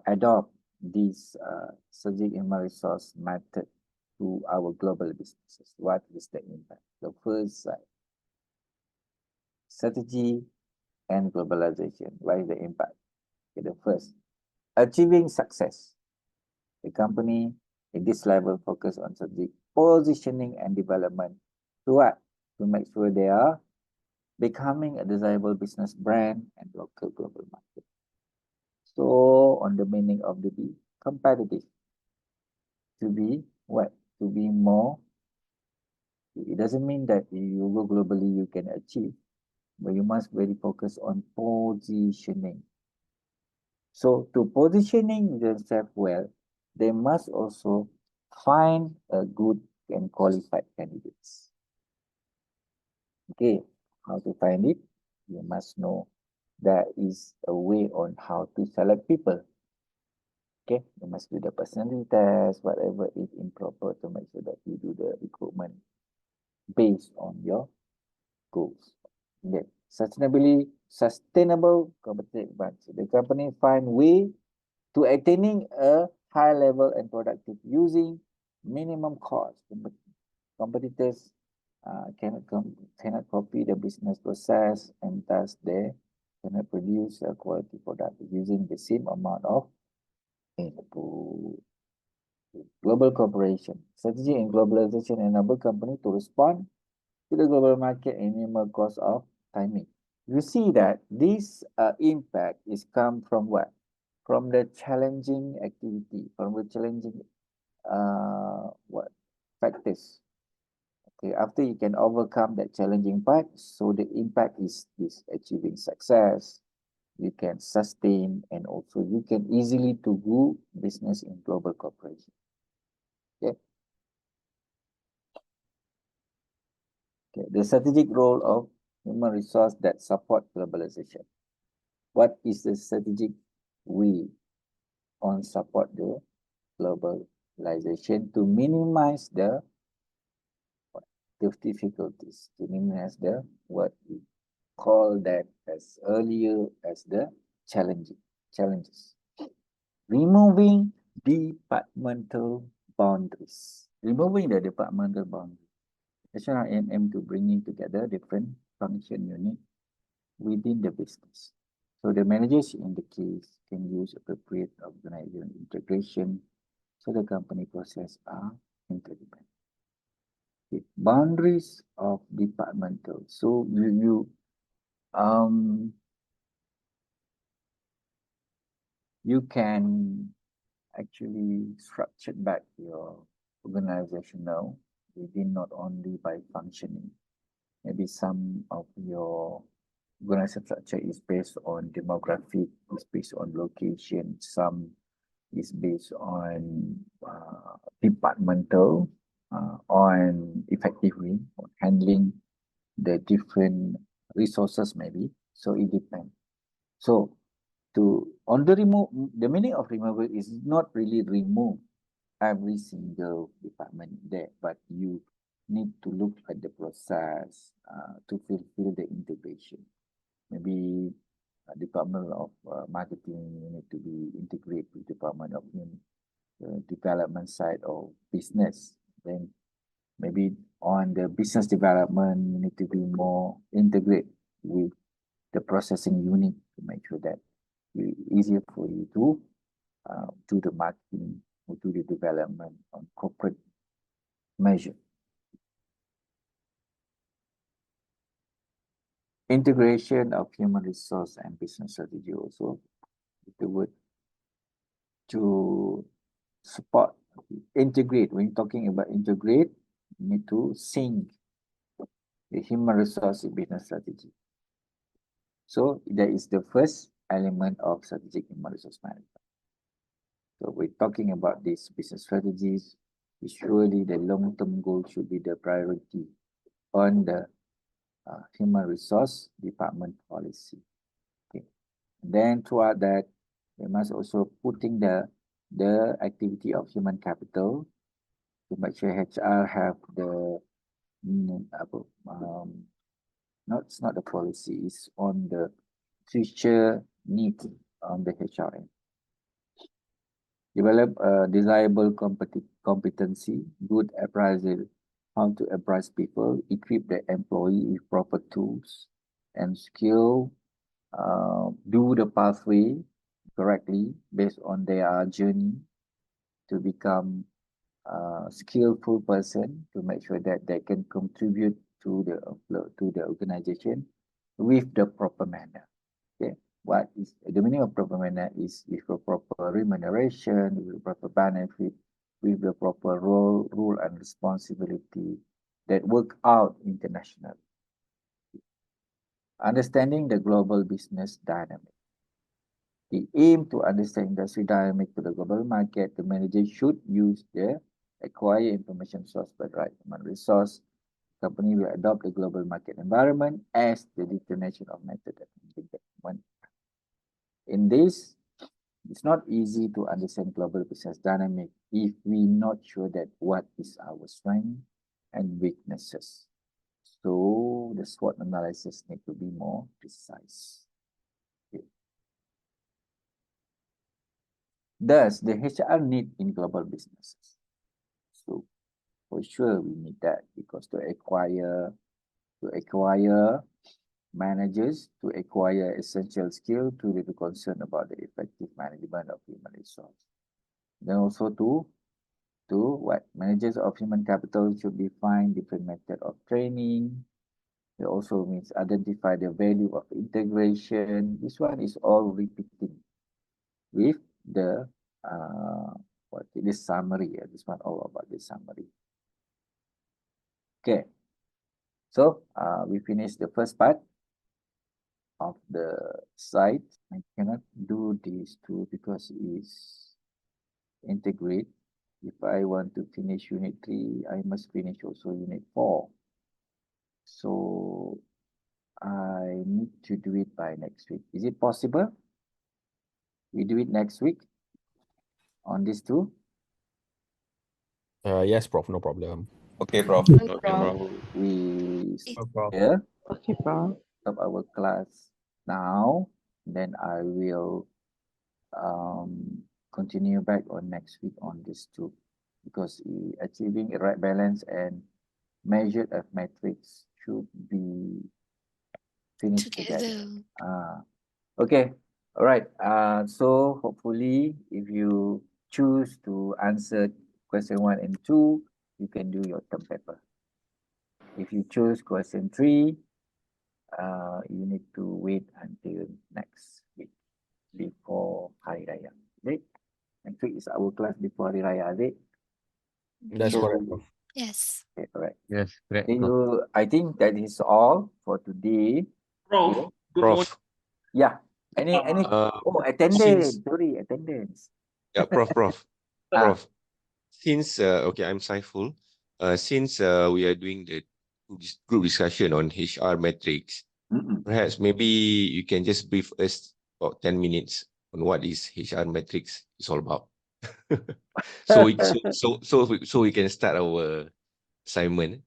adopt this strategic human resource method to our global businesses, what is the impact? The first side, strategy and globalization. What is the impact? Okay, the first, achieving success. The company at this level focus on strategic positioning and development to what? To make sure they are becoming a desirable business brand and local global market. So on the meaning of the be competitive, to be what? To be more. It doesn't mean that you go globally you can achieve, but you must very focus on positioning. So to positioning themselves well, they must also find a good and qualified candidates. Okay, how to find it? You must know there is a way on how to select people. Okay, you must do the personality test, whatever is improper to make sure that you do the recruitment based on your goals. Okay, sustainable competitive advantage. The company find way to attaining a high level and productive using minimum cost. Competitors cannot copy the business process, and thus they cannot produce a quality product using the same amount of input. Global cooperation. Strategy and globalization enable company to respond to the global market and minimal cost of timing. You see that this impact is come from what? From the challenging activity, from the challenging factors. Okay, after you can overcome that challenging part, so the impact is this achieving success, you can sustain, and also you can easily to do business in global corporation. Okay. Okay. The strategic role of human resource that support globalization. What is the strategic way on support the globalization to minimize the difficulties, to minimize the what we call that as earlier as the challenges. Removing departmental boundaries. Removing the departmental boundaries. GHRM aim to bringing together different function units within the business. So the managers in the case can use appropriate organizational integration so the company process are interdependent. Okay. Boundaries of departmental. So you can actually structure back your organizational within not only by functioning. Maybe some of your organizational structure is based on demographic, is based on location, some is based on departmental, on effectively on handling the different resources maybe. So it depends. So on the the meaning of removal is not really remove every single department there, but you need to look at the process to fulfill the integration. Maybe Department of Marketing need to be integrated with Department of Development side of business. Then maybe on the business development, you need to be more integrated with the processing unit to make sure that it's easier for you to do the marketing or do the development on corporate measure. Integration of human resource and business strategy also, the word to support, integrate. When talking about integrate, you need to sync the human resource in business strategy. So that is the first element of strategic human resource management. So we're talking about these business strategies. Surely the long-term goal should be the priority on the human resource department policy. Okay. Then throughout that, we must also putting the activity of human capital to make sure HR have the it's not the policy, it's on the future need on the HRM. Develop a desirable competency, good appraisal, how to appraise people, equip the employee with proper tools and skill, do the pathway correctly based on their journey to become a skillful person, to make sure that they can contribute to the organization with the proper manner. Okay, what is the meaning of proper manner is with a proper remuneration, with a proper benefit, with the proper role and responsibility that work out internationally. Understanding the global business dynamic. The aim to understand industry dynamic to the global market, the manager should use the acquire information source by right human resource. Company will adopt the global market environment as the determination of method of implementation. In this, it's not easy to understand global business dynamic if we're not sure that what is our strength and weaknesses. So the SWOT analysis need to be more precise. Okay. Thus, the HR need in global businesses. So for sure we need that, because to acquire managers, to acquire essential skill, to be concerned about the effective management of human resource. Then also to what managers of human capital should define different method of training. It also means identify the value of integration. This one is all repeating with the this summary. This one all about the summary. Okay. So we finished the first part. of the site. I cannot do these two because it's integrate. If I want to finish unit 3, I must finish also unit 4. So I need to do it by next week. Is it possible? We do it next week on these two? Yes, Prof, no problem. Okay, Prof. Okay, Okay, Prof. Prof. So we No problem. here Okay, Prof. of our class now, then I will continue back on next week on these two, because achieving a right balance and measured of metrics should be finished together. Together. Okay, all right. So hopefully, if you choose to answer question 1 and 2, you can do your term paper. If you choose question 3, you need to wait until next week before Hari Raya. Okay? Next week is our class before Hari Raya, is it? That's Yeah. correct, Prof. Yes. Okay, all right. Yes, correct, Thank Prof. you. I think that is all for today. Prof, good morning. Prof. Yeah. Any attendance. Sorry, attendance. Yeah, Prof. Ah. Prof. Since okay, I'm Saiful. Since we are doing the group discussion on HR metrics, perhaps maybe you can just brief us about 10 minutes on what is HR metrics is all about. so we can start our assignment.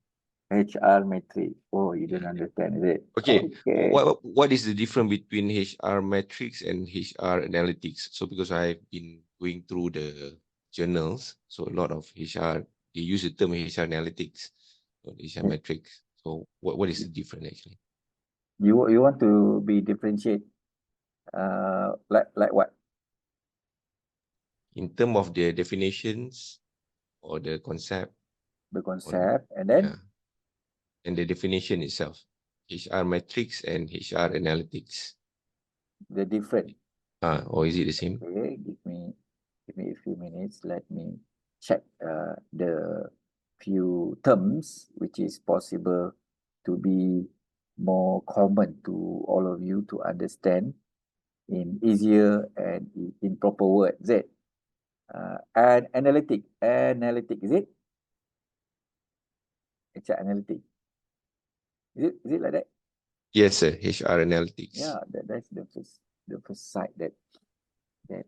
HR metric. Oh, you don't understand, is it? Okay. Okay. What is the difference between HR metrics and HR analytics? So because I've been going through the journals, so a lot of HR, they use the term HR analytics or HR metrics. So what is the difference actually? You want to be differentiate, like what? In terms of the definitions or the concept? The concept, and then? Yeah. And the definition itself, HR metrics and HR analytics. The different. Or is it the same? Okay, give me a few minutes. Let me check the few terms which is possible to be more common to all of you to understand in easier and in proper words. Is it? And analytic, is it? HR analytic. Is it like that? Yes, sir. HR analytics. Yeah, that's the first side that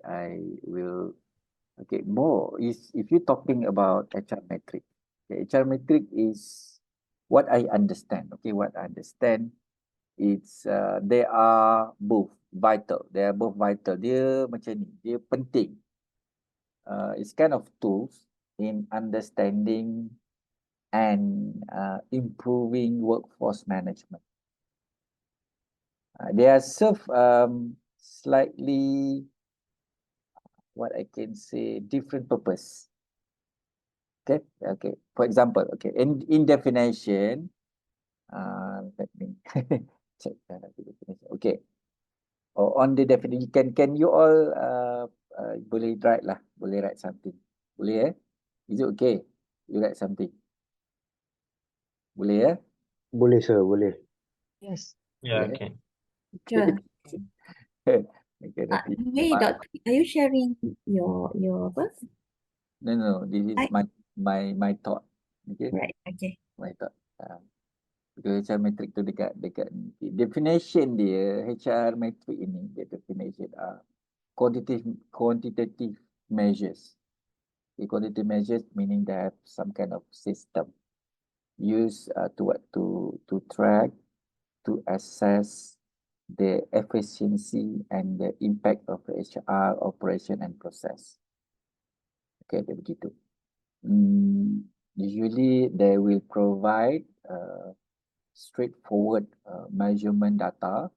I will. Okay, more is if you're talking about HR metric. Okay, HR metric is what I understand. Okay, what I understand, it's they are both vital. They are both vital. Dia macam ni, dia penting. It's kind of tools in understanding and improving workforce management. They are serve slightly, what I can say, different purpose. Okay, okay. For example, okay, in definition, let me check the definition. Okay. On the definition, can you all boleh write lah, boleh write something. Boleh Is it okay? You write something. Boleh Boleh, sir, boleh. Yes. Yeah, Boleh, okay. Sure. Okay, Hey, Doctor, are you sharing your apa? No, this is my thought. Okay. Right. Okay. My thought. Because HR metric tu dekat definition dia, HR metric ini, dia definition quantitative measures. The quantitative measures meaning they have some kind of system used to track, to assess the efficiency and the impact of the HR operation and process. Okay, dia begitu. Usually they will provide straightforward measurement data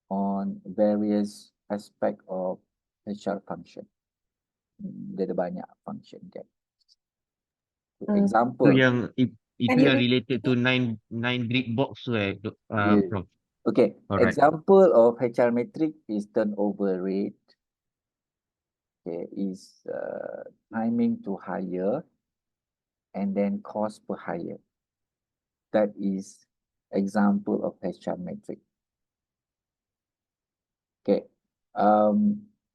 on various aspect of HR function. Dia ada banyak function dia. Example. Itu yang related to nine grid box tu Prof. Okay. Alright. Example of HR metric is turnover rate. Okay, is timing to hire and then cost per hire. That is example of HR metric. Okay.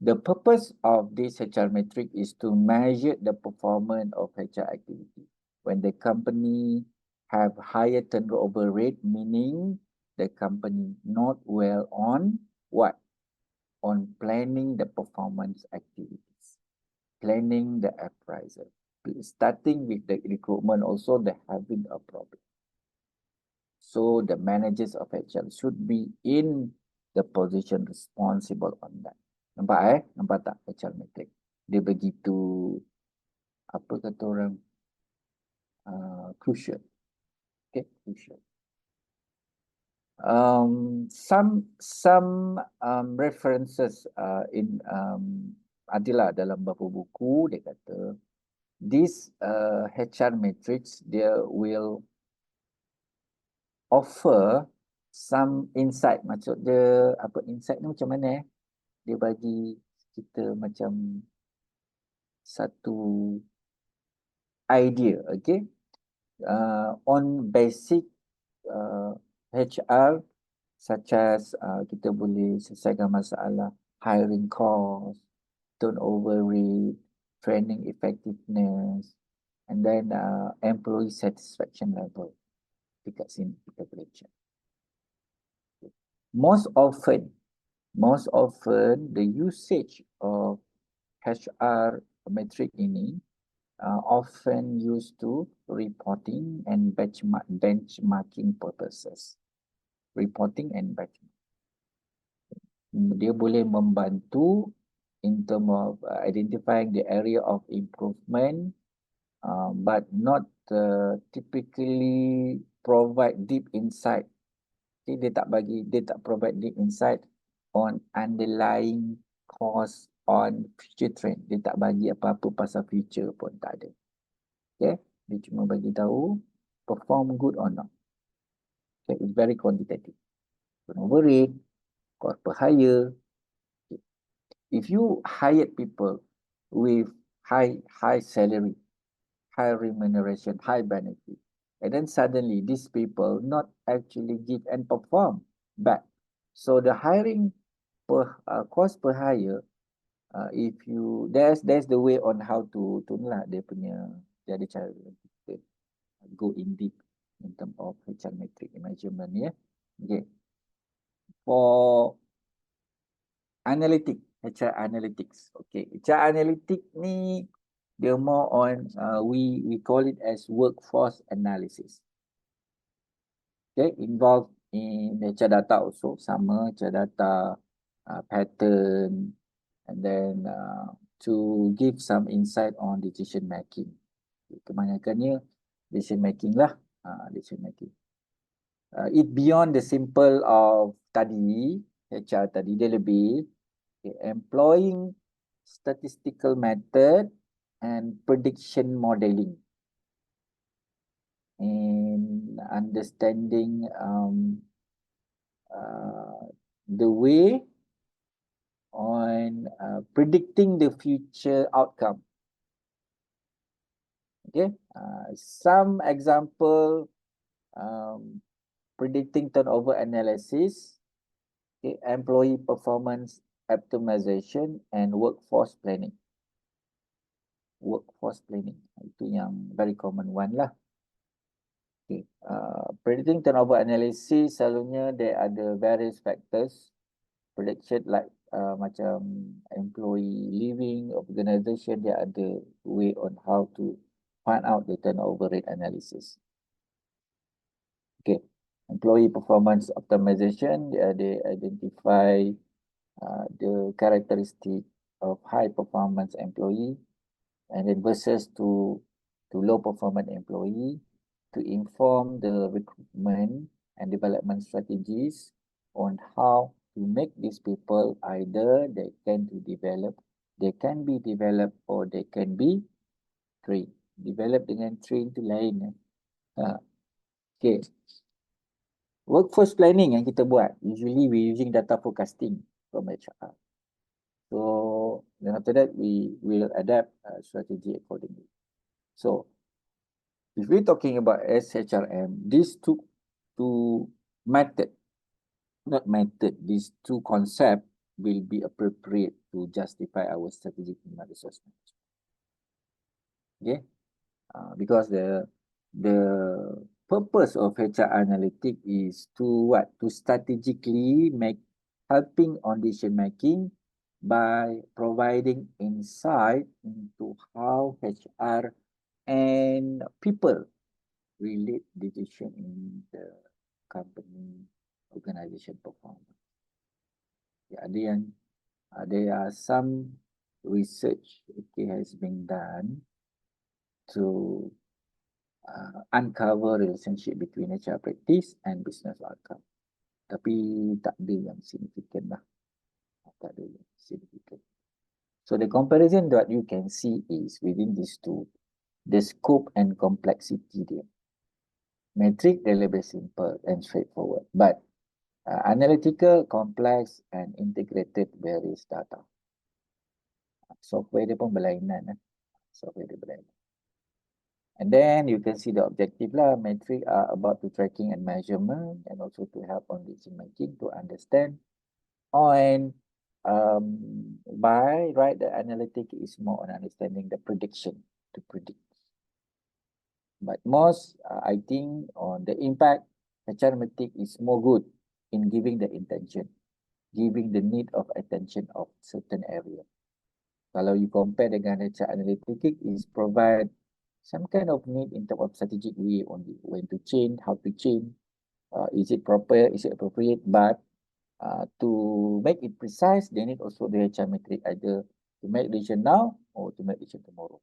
The purpose of this HR metric is to measure the performance of HR activity. When the company have higher turnover rate, meaning the company not well on what? On planning the performance activities, planning the appraisal. Starting with the recruitment also, they're having a problem. So the managers of HR should be in the position responsible on that. Nampak Nampak tak HR metric? Dia begitu, apa kata orang, crucial. Okay, crucial. Some references adalah dalam beberapa buku, dia kata this HR matrix dia will offer some insight. Maksud dia apa, insight ni macam mana dia bagi kita macam satu idea, okay, on basic HR, such as kita boleh selesaikan masalah hiring cost, turnover rate, training effectiveness, and then employee satisfaction level. Dekat sini kita boleh check. Most often the usage of HR metric ini often used to reporting and benchmarking purposes. Reporting and benchmarking. Dia boleh membantu in terms of identifying the area of improvement, but not typically provide deep insight. Okay, dia tak provide deep insight on underlying cause on future trend. Dia tak bagi apa-apa pasal future pun tak ada. Okay, dia cuma bagi tahu perform good or not. Okay, it's very quantitative. Turnover rate, cost per hire. Okay. If you hired people with high salary, high remuneration, high benefit, and then suddenly these people not actually give and perform back. So the hiring per cost per hire, if you there's the way on how to lah dia punya, dia ada cara kita go in deep in terms of HR metric measurement, yeah. Okay. For analytic, HR analytics. Okay, HR analytic ni dia more on we call it as workforce analysis. Okay, involved in HR data also, sama HR data pattern, and then to give some insight on decision making. Kebanyakannya decision making lah, decision making. It beyond the simple of tadi, HR tadi, dia lebih employing statistical method and prediction modeling, and understanding the way on predicting the future outcome. Okay, some example, predicting turnover analysis, okay, employee performance optimization, and workforce planning. Workforce planning, itu yang very common one lah. Okay. Predicting turnover analysis, selalunya there ada various factors prediction, like macam employee leaving organization, dia ada way on how to find out the turnover rate analysis. Okay, employee performance optimization, they identify the characteristic of high performance employee, and then versus to low performance employee, to inform the recruitment and development strategies on how to make these people either they can be developed or they can be trained. Develop dengan train tu lain. Okay. Workforce planning yang kita buat, usually we using data forecasting from HR. So then after that we will adapt strategy accordingly. So if we're talking about SHRM, these two these two concepts will be appropriate to justify our strategic human resource management. Okay, because the purpose of HR analytic is to what? To strategically helping on decision making by providing insight into how HR and people relate decision in the company organization performance. Ya, there are some research has been done to uncover relationship between HR practice and business outcome. Tapi tak ada yang significant lah. Tak ada yang significant. So the comparison that you can see is within these two, the scope and complexity dia. Metric dia lebih simple and straightforward, but analytical, complex and integrated various data. Software dia pun berlainan. Software dia berlainan. And then you can see the objective lah. Metric are about to tracking and measurement and also to help on decision making to understand. And the analytic is more on understanding the prediction to predict. But most, I think, on the impact, HR metric is more good in giving the intention, giving the need of attention of certain area. Kalau you compare dengan HR analytic, is provide some kind of need in terms of strategic way on when to change, how to change, is it proper, is it appropriate, but to make it precise, they need also the HR metric either to make decision now or to make decision tomorrow.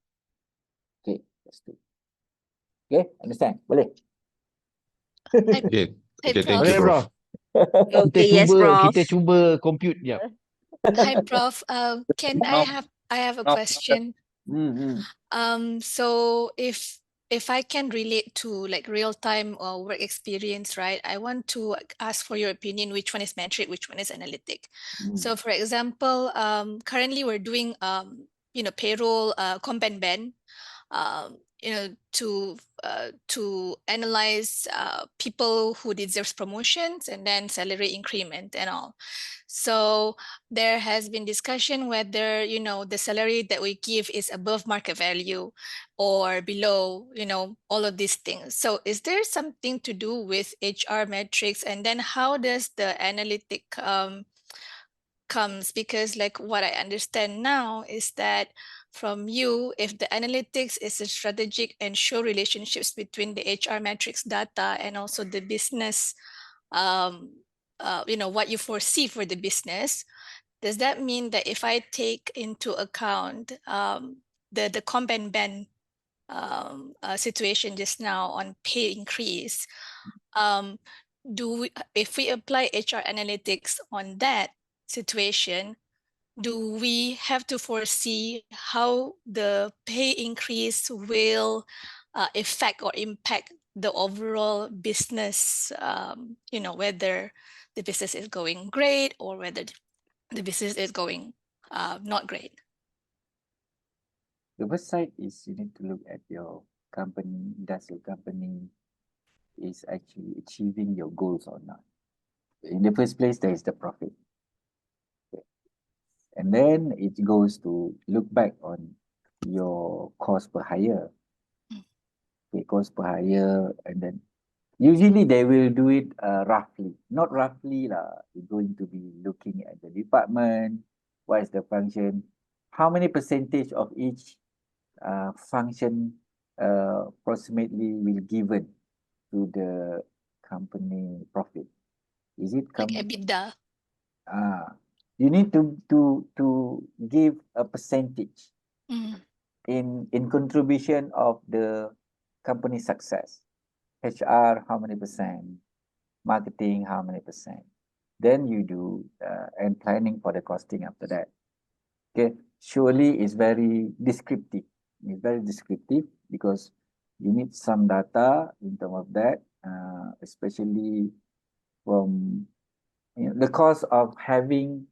Okay, that's good. Okay, understand? Boleh? Okay, okay, thank you, Boleh, bro. Prof. Okay, yes, Prof. Kita cuba compute jap. Hi, Prof. I have a question. So if I can relate to like real time or work experience, right? I want to ask for your opinion. Which one is metric? Which one is analytic? So, for example, currently we're doing payroll comp and ben, to analyze people who deserves promotions and then salary increment and all. So there has been discussion whether the salary that we give is above market value or below, all of these things. So is there something to do with HR metrics, and then how does the analytic comes? Because like what I understand now is that from you, if the analytics is a strategic and show relationships between the HR metrics data and also the business, what you foresee for the business, does that mean that if I take into account the comp and ben situation just now on pay increase, if we apply HR analytics on that situation, do we have to foresee how the pay increase will affect or impact the overall business, whether the business is going great or whether the business is going not great? The first side is you need to look at your company, does your company is actually achieving your goals or not. In the first place, there is the profit. And then it goes to look back on your cost per hire. Okay, cost per hire, and then usually they will do it roughly. Not roughly lah. You're going to be looking at the department, what is the function, how many percentage of each function approximately will given to the company profit. Is it like EBITDA? You need to give a percentage in contribution of the company success. HR, how many percent? Marketing, how many percent? Then you do and planning for the costing after that. Okay, surely it's very descriptive. It's very descriptive because you need some data in terms of that, especially from the cost of having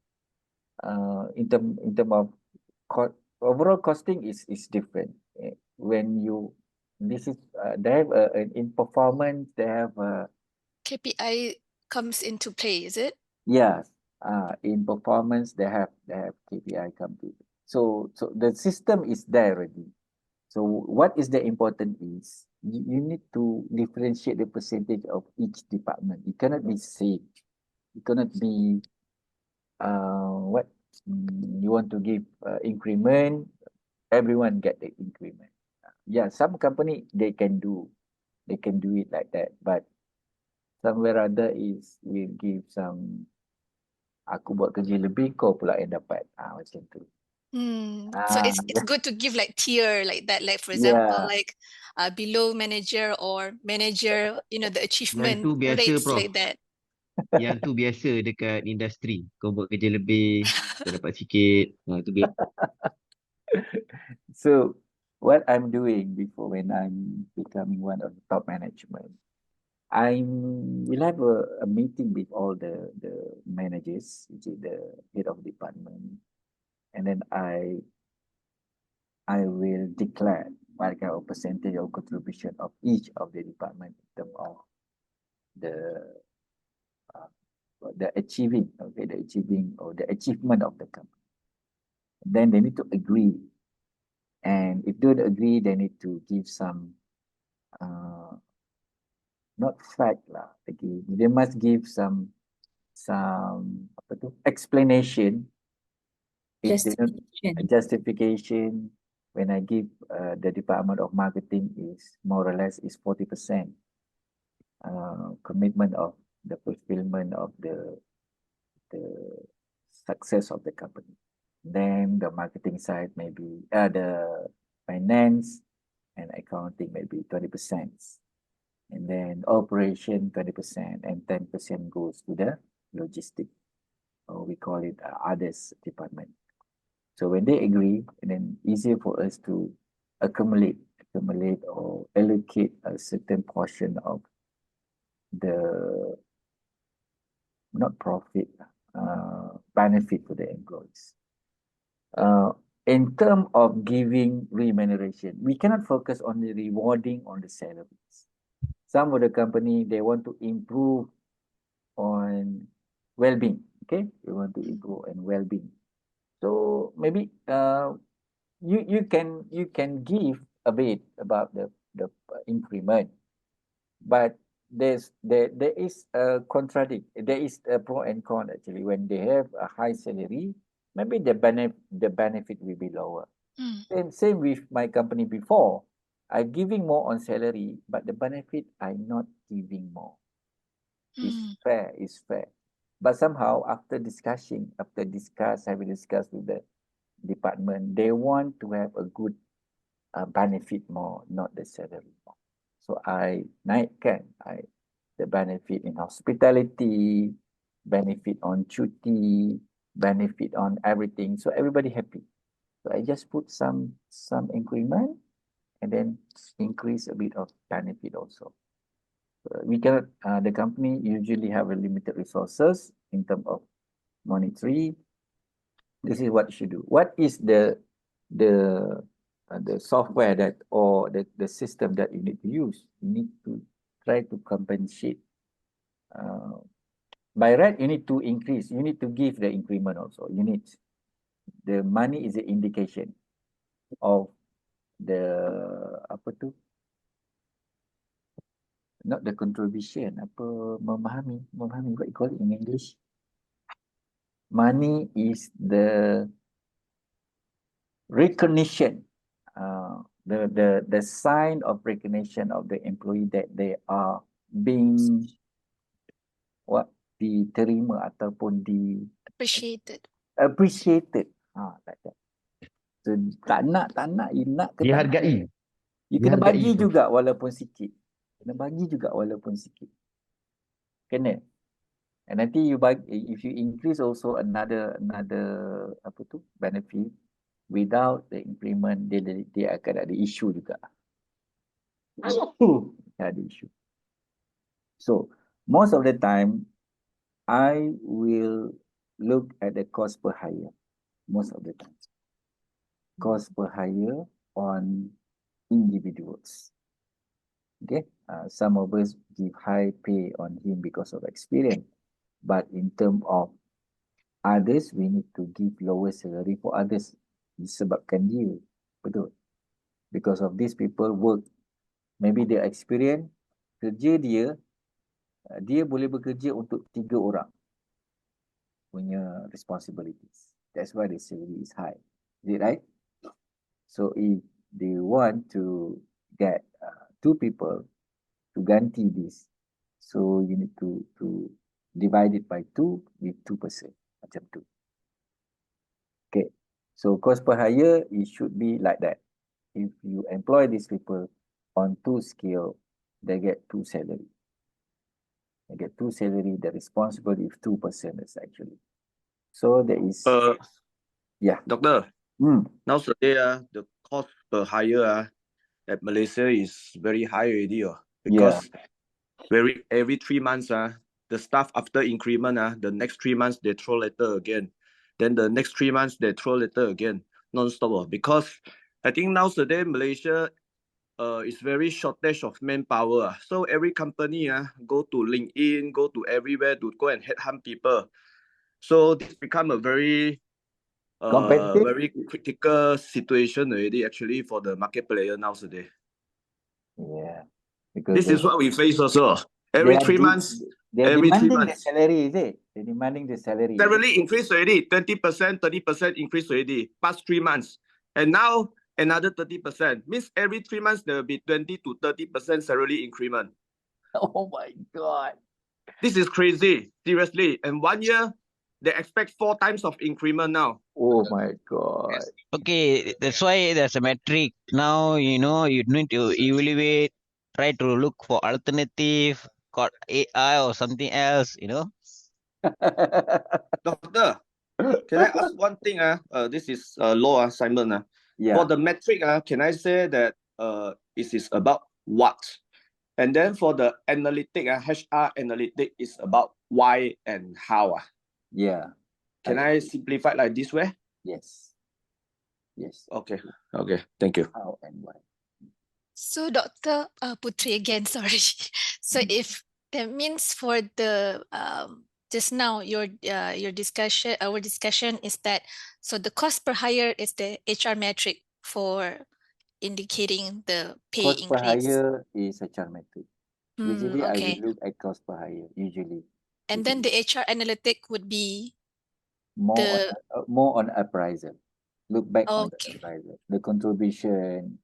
in term of overall costing is different. When you they have in performance, they have a KPI comes into play, is it? yes, In performance, they have KPI come to. So the system is there already. So what is the important is you need to differentiate the percentage of each department. It cannot be same. It cannot be what you want to give increment, everyone get the increment. Yeah, some company they can do it like that, but somewhere other is will give some aku buat kerja lebih kau pula yang dapat macam tu. So it's good to give like tier like that, like for example, Yeah. like below manager or manager, you know, the achievement tu biasa, rates Prof. like that. Yang tu biasa dekat industri. Kau buat kerja lebih, kau dapat sikit. Tu biasa. So what I'm doing before when I'm becoming one of the top management, I will have a meeting with all the managers, which is the head of department, and then I will declare what kind of percentage of contribution of each of the department in terms of the achieving, okay, the achieving or the achievement of the company. Then they need to agree, and if they don't agree, they need to give some not fact lah. Okay, they must give some apa tu explanation. If they don't justification, when I give the Department of Marketing is more or less is 40% commitment of the fulfillment of the success of the company. Then the marketing side maybe the finance and accounting maybe 20%. And then operation 20% and 10% goes to the logistic, or we call it others department. So when they agree, and then easier for us to accumulate or allocate a certain portion of the not profit, benefit to the employees. In terms of giving remuneration, we cannot focus on the rewarding on the salaries. Some of the company, they want to improve on well-being. Okay, they want to improve on well-being. So maybe you can give a bit about the increment, but there is a contradict. There is a pro and con actually. When they have a high salary, maybe the benefit will be lower. And same with my company before. I'm giving more on salary, but the benefit I'm not giving more. It's fair. But somehow after discussing, having discussed with the department, they want to have a good benefit more, not the salary more. So I naikkan the benefit in hospitality, benefit on cuti, benefit on everything. So everybody happy. So I just put some increment and then increase a bit of benefit also. We cannot, the company usually have a limited resources in terms of monetary. This is what you should do. What is the software that or the system that you need to use? You need to try to compensate. By right, you need to increase. You need to give the increment also. You need the money is an indication of the apa tu? Not the contribution. Apa memahami? What you call it in English? Money is the recognition, the sign of recognition of the employee that they are being diterima ataupun appreciated. Like that. So tak nak you nak ke tak nak, Dihargai. you kena bagi Dihargai, juga walaupun sikit. Kena. And nanti you bagi, if you increase also another apa tu benefit without the increment, dia akan ada issue juga. Ada issue. So most of the time I will look at the cost per hire. Most of the time, cost per hire on individuals. Okay, some of us give high pay on him because of experience, but in terms of Others, we need to give lower salary for others. Disebabkan dia. Betul. Because of these people work. Maybe their experience, kerja dia, dia boleh bekerja untuk 3 orang punya responsibilities. That's why the salary is high. Is it right? So if they want to get 2 people to ganti this, so you need to divide it by 2 with 2%. Macam tu. Okay. So cost per hire, it should be like that. If you employ these people on 2 scale, they get 2 salary. They get 2 salary, the responsible is 2% is actually. So there is yeah. Doctor, nowadays the cost per hire at Malaysia is very high already because every 3 months the staff after increment the next 3 months they throw letter again. Then the next 3 months they throw letter again non-stop because I think nowadays Malaysia is very shortage of manpower. So every company go to LinkedIn, go to everywhere to go and headhunt people. So this become a very very critical situation already actually for the market player nowadays. Yeah. This is what we face also. Every 3 months, they're every 3 demanding months. the salary, is it? They're demanding the salary. Salary increase already, 20%, 30% increase already, past 3 months. And now another 30%. Means every 3 months there will be 20 to 30% salary increment. Oh my God. This is crazy, seriously. And 1 year, they expect 4 times of increment now. Oh my God. Okay, that's why there's a metric. Now, you need to evaluate, try to look for alternative, got AI or something else, Doctor, can I ask one thing? This is law, Simon. For the metric, can I say that it is about what? And then for the analytic, HR analytic is about why and how. Yeah. Can I simplify like this way? Yes. Yes. Okay. Okay. Thank you. How and why. So Dr. Putri again, sorry. So if that means for the just now your discussion, our discussion is that so the cost per hire is the HR metric for indicating the pay Cost per increase. hire is HR metric. Usually I Okay. will look at cost per hire, usually. And then the HR analytic would be more on appraisal. Look back on the okay. appraisal. The contribution,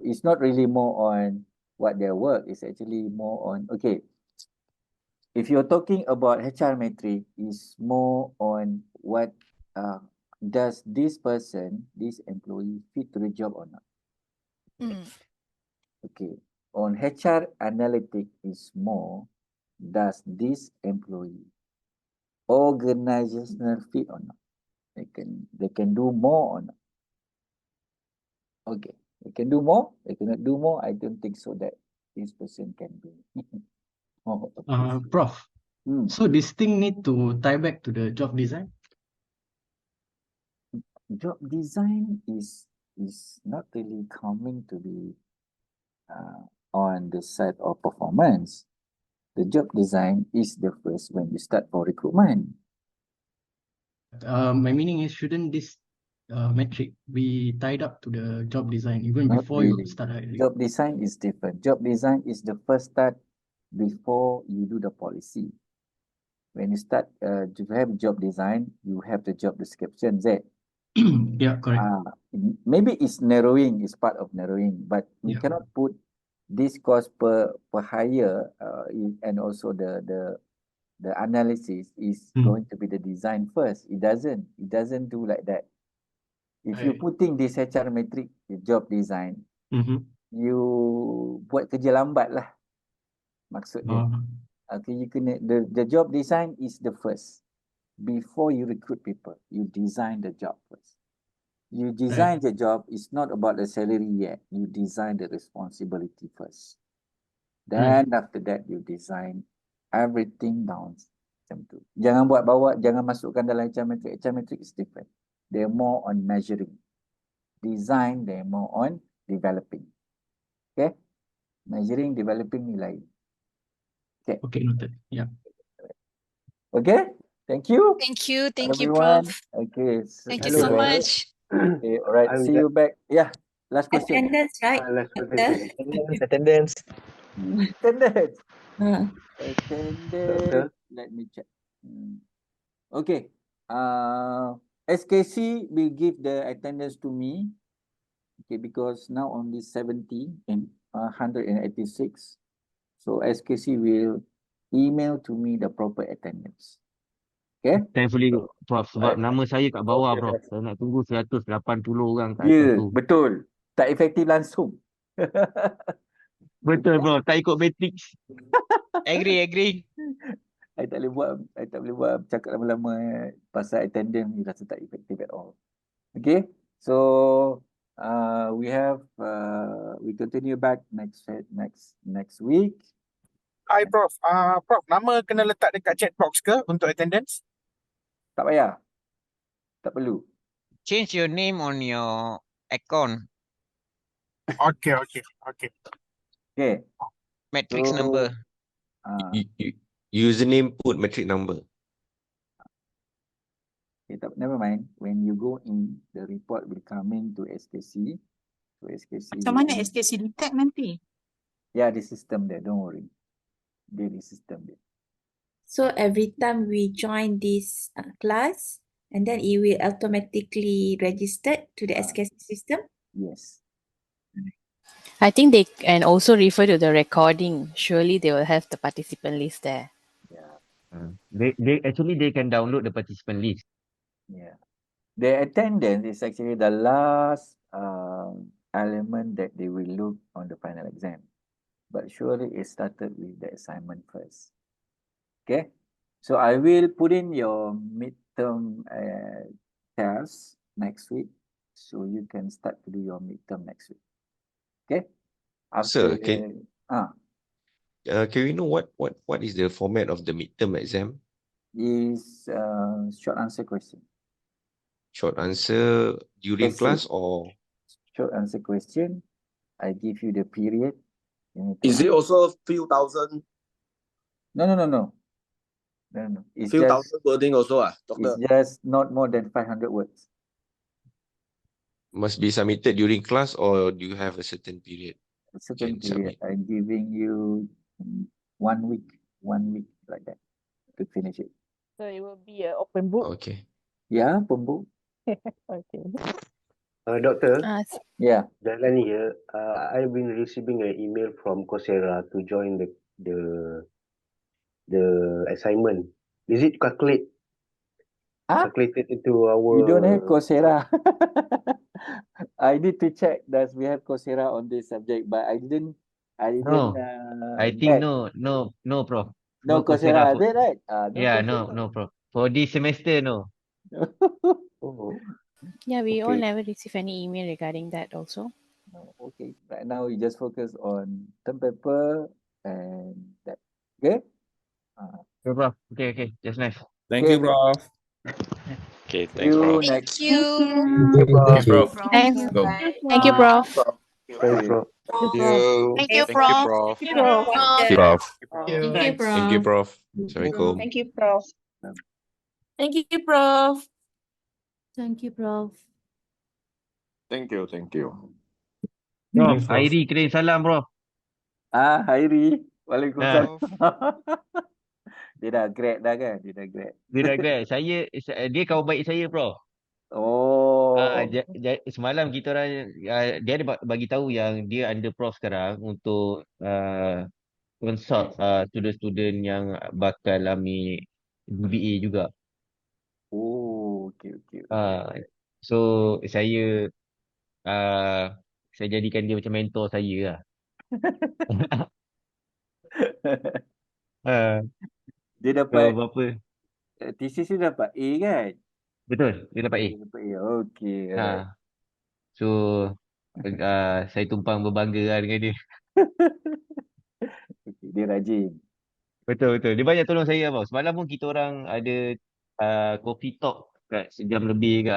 it's not really more on what their work, it's actually more on, okay, if you're talking about HR metric, is more on what does this person, this employee fit to the job or not? Okay, on HR analytic is more, does this employee organizational fit or not? They can do more or not? Okay, they can do more, they cannot do more. I don't think so that this person can do more. Prof, so this thing need to tie back to the job design? Job design is not really coming to be on the side of performance. The job design is the first when you start for recruitment. My meaning is, shouldn't this metric be tied up to the job design even Not before really. you start hiring? Job design is different. Job design is the first start before you do the policy. When you start to have job design, you have the job description there. Yeah, correct. Maybe it's narrowing, it's part of narrowing, but we cannot put this cost per hire and also the analysis is going to be the design first. It doesn't do like that. If you putting this HR metric job design, you buat kerja lambat lah maksudnya. Okay, you kena the job design is the first. Before you recruit people, you design the job first. You design the job, it's not about the salary yet. You design the responsibility first. Then after that, you design everything down. Macam tu. Jangan bawa, jangan masukkan dalam HR metric. HR metric is different. They're more on measuring. Design, they're more on developing. Okay? Measuring, developing ni lain. Okay. Okay, noted. Yeah. Okay? Thank you, Thank you, everyone. Prof. Okay. Thank you Hello, so Prof. much. Okay, all right. I'm See you back. Yeah. Last question. Attendance, right? last Doctor? question. Attendance. Attendance. Uh, Attendance. Doctor. Let me check. Okay. SKC will give the attendance to me. Okay, because now only 70 and 186. So SKC will email to me the proper attendance. Okay? Thankfully, So, Prof, sebab nama saya kat bawah, Prof. Saya nak tunggu 180 orang kat atas ya, tu. betul. Tak efektif langsung. Betul, Prof. Tak ikut matrix. Agree. I tak boleh buat cakap lama-lama pasal attendance ni rasa tak efektif at all. Okay? So, we continue back next week. Hi Prof. Prof, nama kena letak dekat chat box ke untuk attendance? Tak payah. Tak perlu. Change your name on your account. Okay. Okay. Matrix number. Username put metric number. Okay, never mind. When you go in, the report will come in to SKC. So SKC. Macam mana SKC detect nanti? Yeah, the system there. Don't worry. The system there. so every time we join this class, and then it will automatically registered to the SKC system. Yes. I think they can also refer to the recording. Surely they will have the participant list there. Yeah. They can download the participant list. Yeah. The attendance is actually the last element that they will look on the final exam. But surely it started with the assignment first. Okay. So I will put in your midterm test next week. So you can start to do your midterm next week. Okay. Sir, can we know what is the format of the midterm exam? Is short answer question. Short answer during Essay. class or? Short answer question. I give you the period. Is it also a few thousand? No. It's Few just thousand wording also, Doctor? it's just not more than 500 words. Must be submitted during class or do you have a certain period? A certain Can period. submit. I'm giving you 1 week like that to finish it. So it will be an open book. Okay. Yeah, pembu. Okay. Doctor. Yeah. Jalan here. I've been receiving an email from Coursera to join the assignment. Is it calculated into our? You don't have Coursera. I need to check does we have Coursera on this subject, but I didn't. No, I think get. no, Prof. No Coursera, is for, it right? No yeah, Coursera. no, Prof. For this semester, no. Oh, Yeah, we all okay. never receive any email regarding that also. No, okay. Right now we just focus on term paper and that. Okay. Okay, Prof. Okay, just nice. Thank you, Prof. Okay, See thanks, you Prof. next. Thank you. Thank you, Prof. Thanks. Go. Thank you, Prof. Thanks, Prof. Thank you, Prof. Thank you, Prof. Prof. Prof. Thank you, Prof. Thank you, Prof. Assalamualaikum. Thank you, Prof. Thank you, Prof. Thank you, Prof. Thank you. Prof, Thanks, Prof. Hairi kirim salam, Prof. Hairi. Waalaikumsalam. Ah. Dia dah grad dah kan? Dia dah grad. Dia dah grad. Dia kawan baik saya, Prof. Oh. Semalam kita orang dia ada bagi tahu yang dia under Prof sekarang untuk consult student-student yang bakal ambil BBA juga. Oh, okay. So saya jadikan dia macam mentor saya lah. Dia So dapat berapa? thesis dia dapat A kan? Betul, dia dapat A. Dia dapat A. Okay. So saya tumpang berbangga lah dengan dia. Okay, dia rajin. Betul. Dia banyak tolong saya, bos. Semalam pun kita orang ada coffee talk kat sejam lebih ke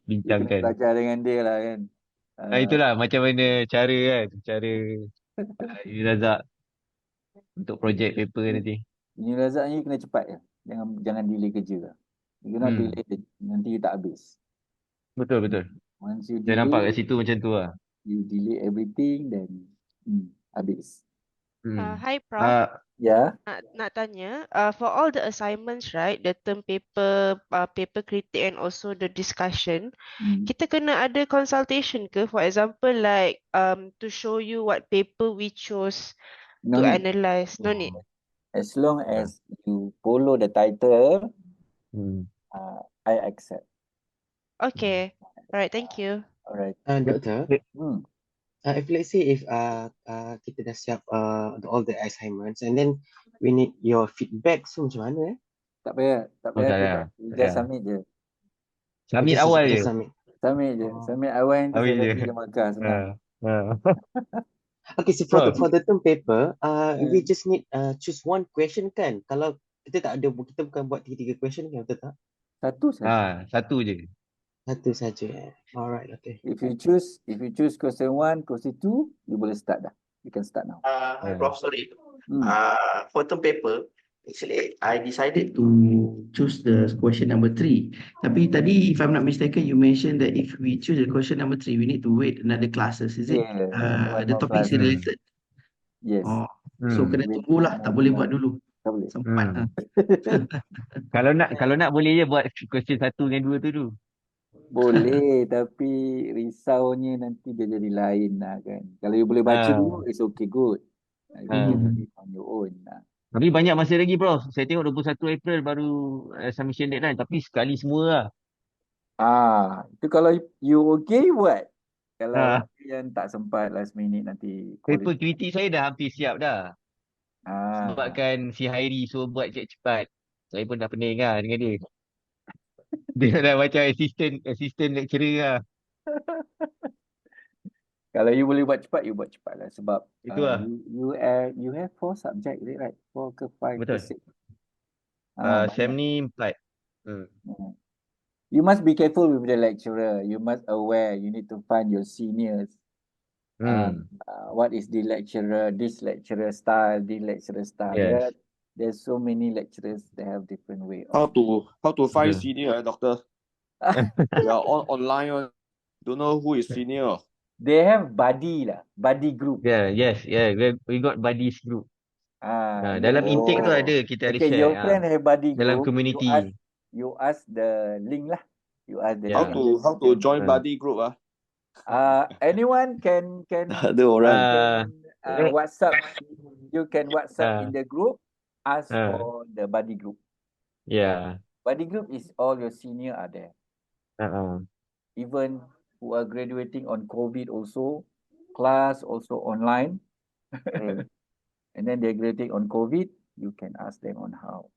bincangkan. Belajar dengan dia lah kan. Itulah macam mana cara Razak untuk projek paper nanti. Bunyi razak ni kena cepat je. Jangan delay kerja. You cannot delay, nanti tak habis. Betul, betul. Once you Saya nampak kat delay, situ macam tu lah. you delay everything, then habis. Hi Prof. Ya. Nak tanya, for all the assignments, right, the term paper, paper critic and also the discussion, kita kena ada consultation ke? For example, like to show you what paper we chose No to need. analyze. No need. As long as you follow the title, I accept. Okay. Alright, thank you. Alright. Doctor, if let's say if kita dah siap all the assignments and then we need your feedback, so macam mana Tak payah tak payah. feedback. You just submit je. Submit awal je. Submit je. Submit awal nanti Habis saya je. bagi dia markah senang. Okay, so for the term paper, we just need choose one question kan? Kalau kita tak ada, kita bukan buat 3 question kan, betul tak? Satu saja. Satu je. Satu saja. Alright, okay. If you choose question 1, question 2, you boleh start dah. You can start now. Prof, sorry. For term paper, actually, I decided to choose the question number 3. Tapi tadi, if I'm not mistaken, you mentioned that if we choose the question number 3, we need to wait another classes. Is it? The topic is related? Yes. Oh, so kena tunggulah, tak boleh buat dulu. Tak boleh. Sempat. Kalau nak boleh je buat question 1 dengan 2 tu dulu. Boleh, tapi risaunya nanti dia jadi lain lah kan. Kalau you boleh baca dulu, it's okay, good. You can do it on your own lah. Tapi banyak masa lagi, Prof. Saya tengok 21 April baru submission deadline. Tapi sekali semua lah. Itu kalau you okay, buat. Kalau yang tak sempat last minute nanti. Paper kritik saya dah hampir siap dah. Sebabkan si Hairi suruh buat cepat-cepat. Saya pun dah pening lah dengan dia. Dia dah macam assistant lecturer lah. Kalau you boleh buat cepat, you buat cepat lah. Sebab Itulah. you have 4 subject, is it right? 4 ke 5 Betul. ke 6? Sem ni 4. You must be careful with the lecturer. You must aware. You need to find your seniors. What is the lecturer? This lecturer style. This lecturer style. Yes. There's so many lecturers that have different way. How to find senior, doctor? We are all online. Don't know who is senior. They have buddy lah, buddy group. Yes. We got buddies group. Dalam intake tu ada, kita ada Okay, share. your friend have buddy group. Dalam community. You ask the link lah. You ask the How to join buddy group ah? Anyone can Ada orang. WhatsApp. You can WhatsApp in the group. Ask for the buddy group. Yeah. Buddy group is all your senior are there. Even who are graduating on COVID also, class also online. And then they're graduating on COVID, you can ask them on how.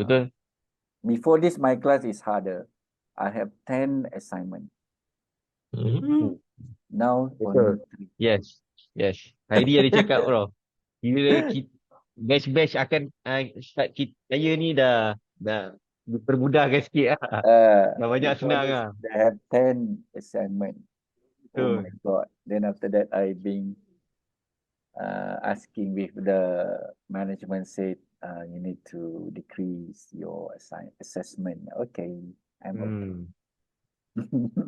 Betul. Before this, my class is harder. I have 10 assignments. Now, only 3. Yes. Hairi ada cakap, bro. Batch akan start saya ni dah dipermudahkan sikit lah. Dah banyak senang lah. They have 10 assignment. Oh my God. Then after that, I been asking with the management said, you need to decrease your assessment. Okay, I'm okay.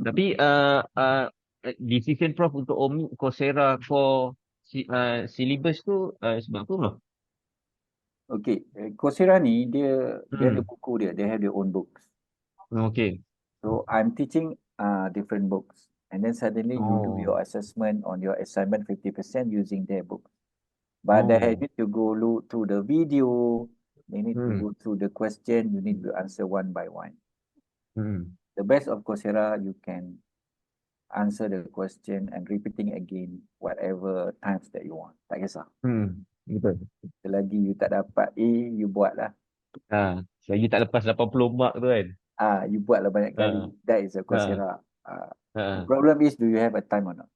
Tapi decision Prof untuk omit Coursera for syllabus tu sebab apa, Prof? Okay, Coursera ni dia ada buku dia. They have their own books. Okay. So I'm teaching different books, and then suddenly you do your assessment on your assignment 50% using their book. But they need to go through the video. They need to go through the question. You need to answer one by one. The best of Coursera, you can answer the question and repeating again whatever times that you want. Tak kisah. Betul. Selagi you tak dapat A, you buat lah. Selagi tak lepas 80 mark tu kan. You buat lah banyak kali. That is a Coursera. The problem is, do you have a time or not?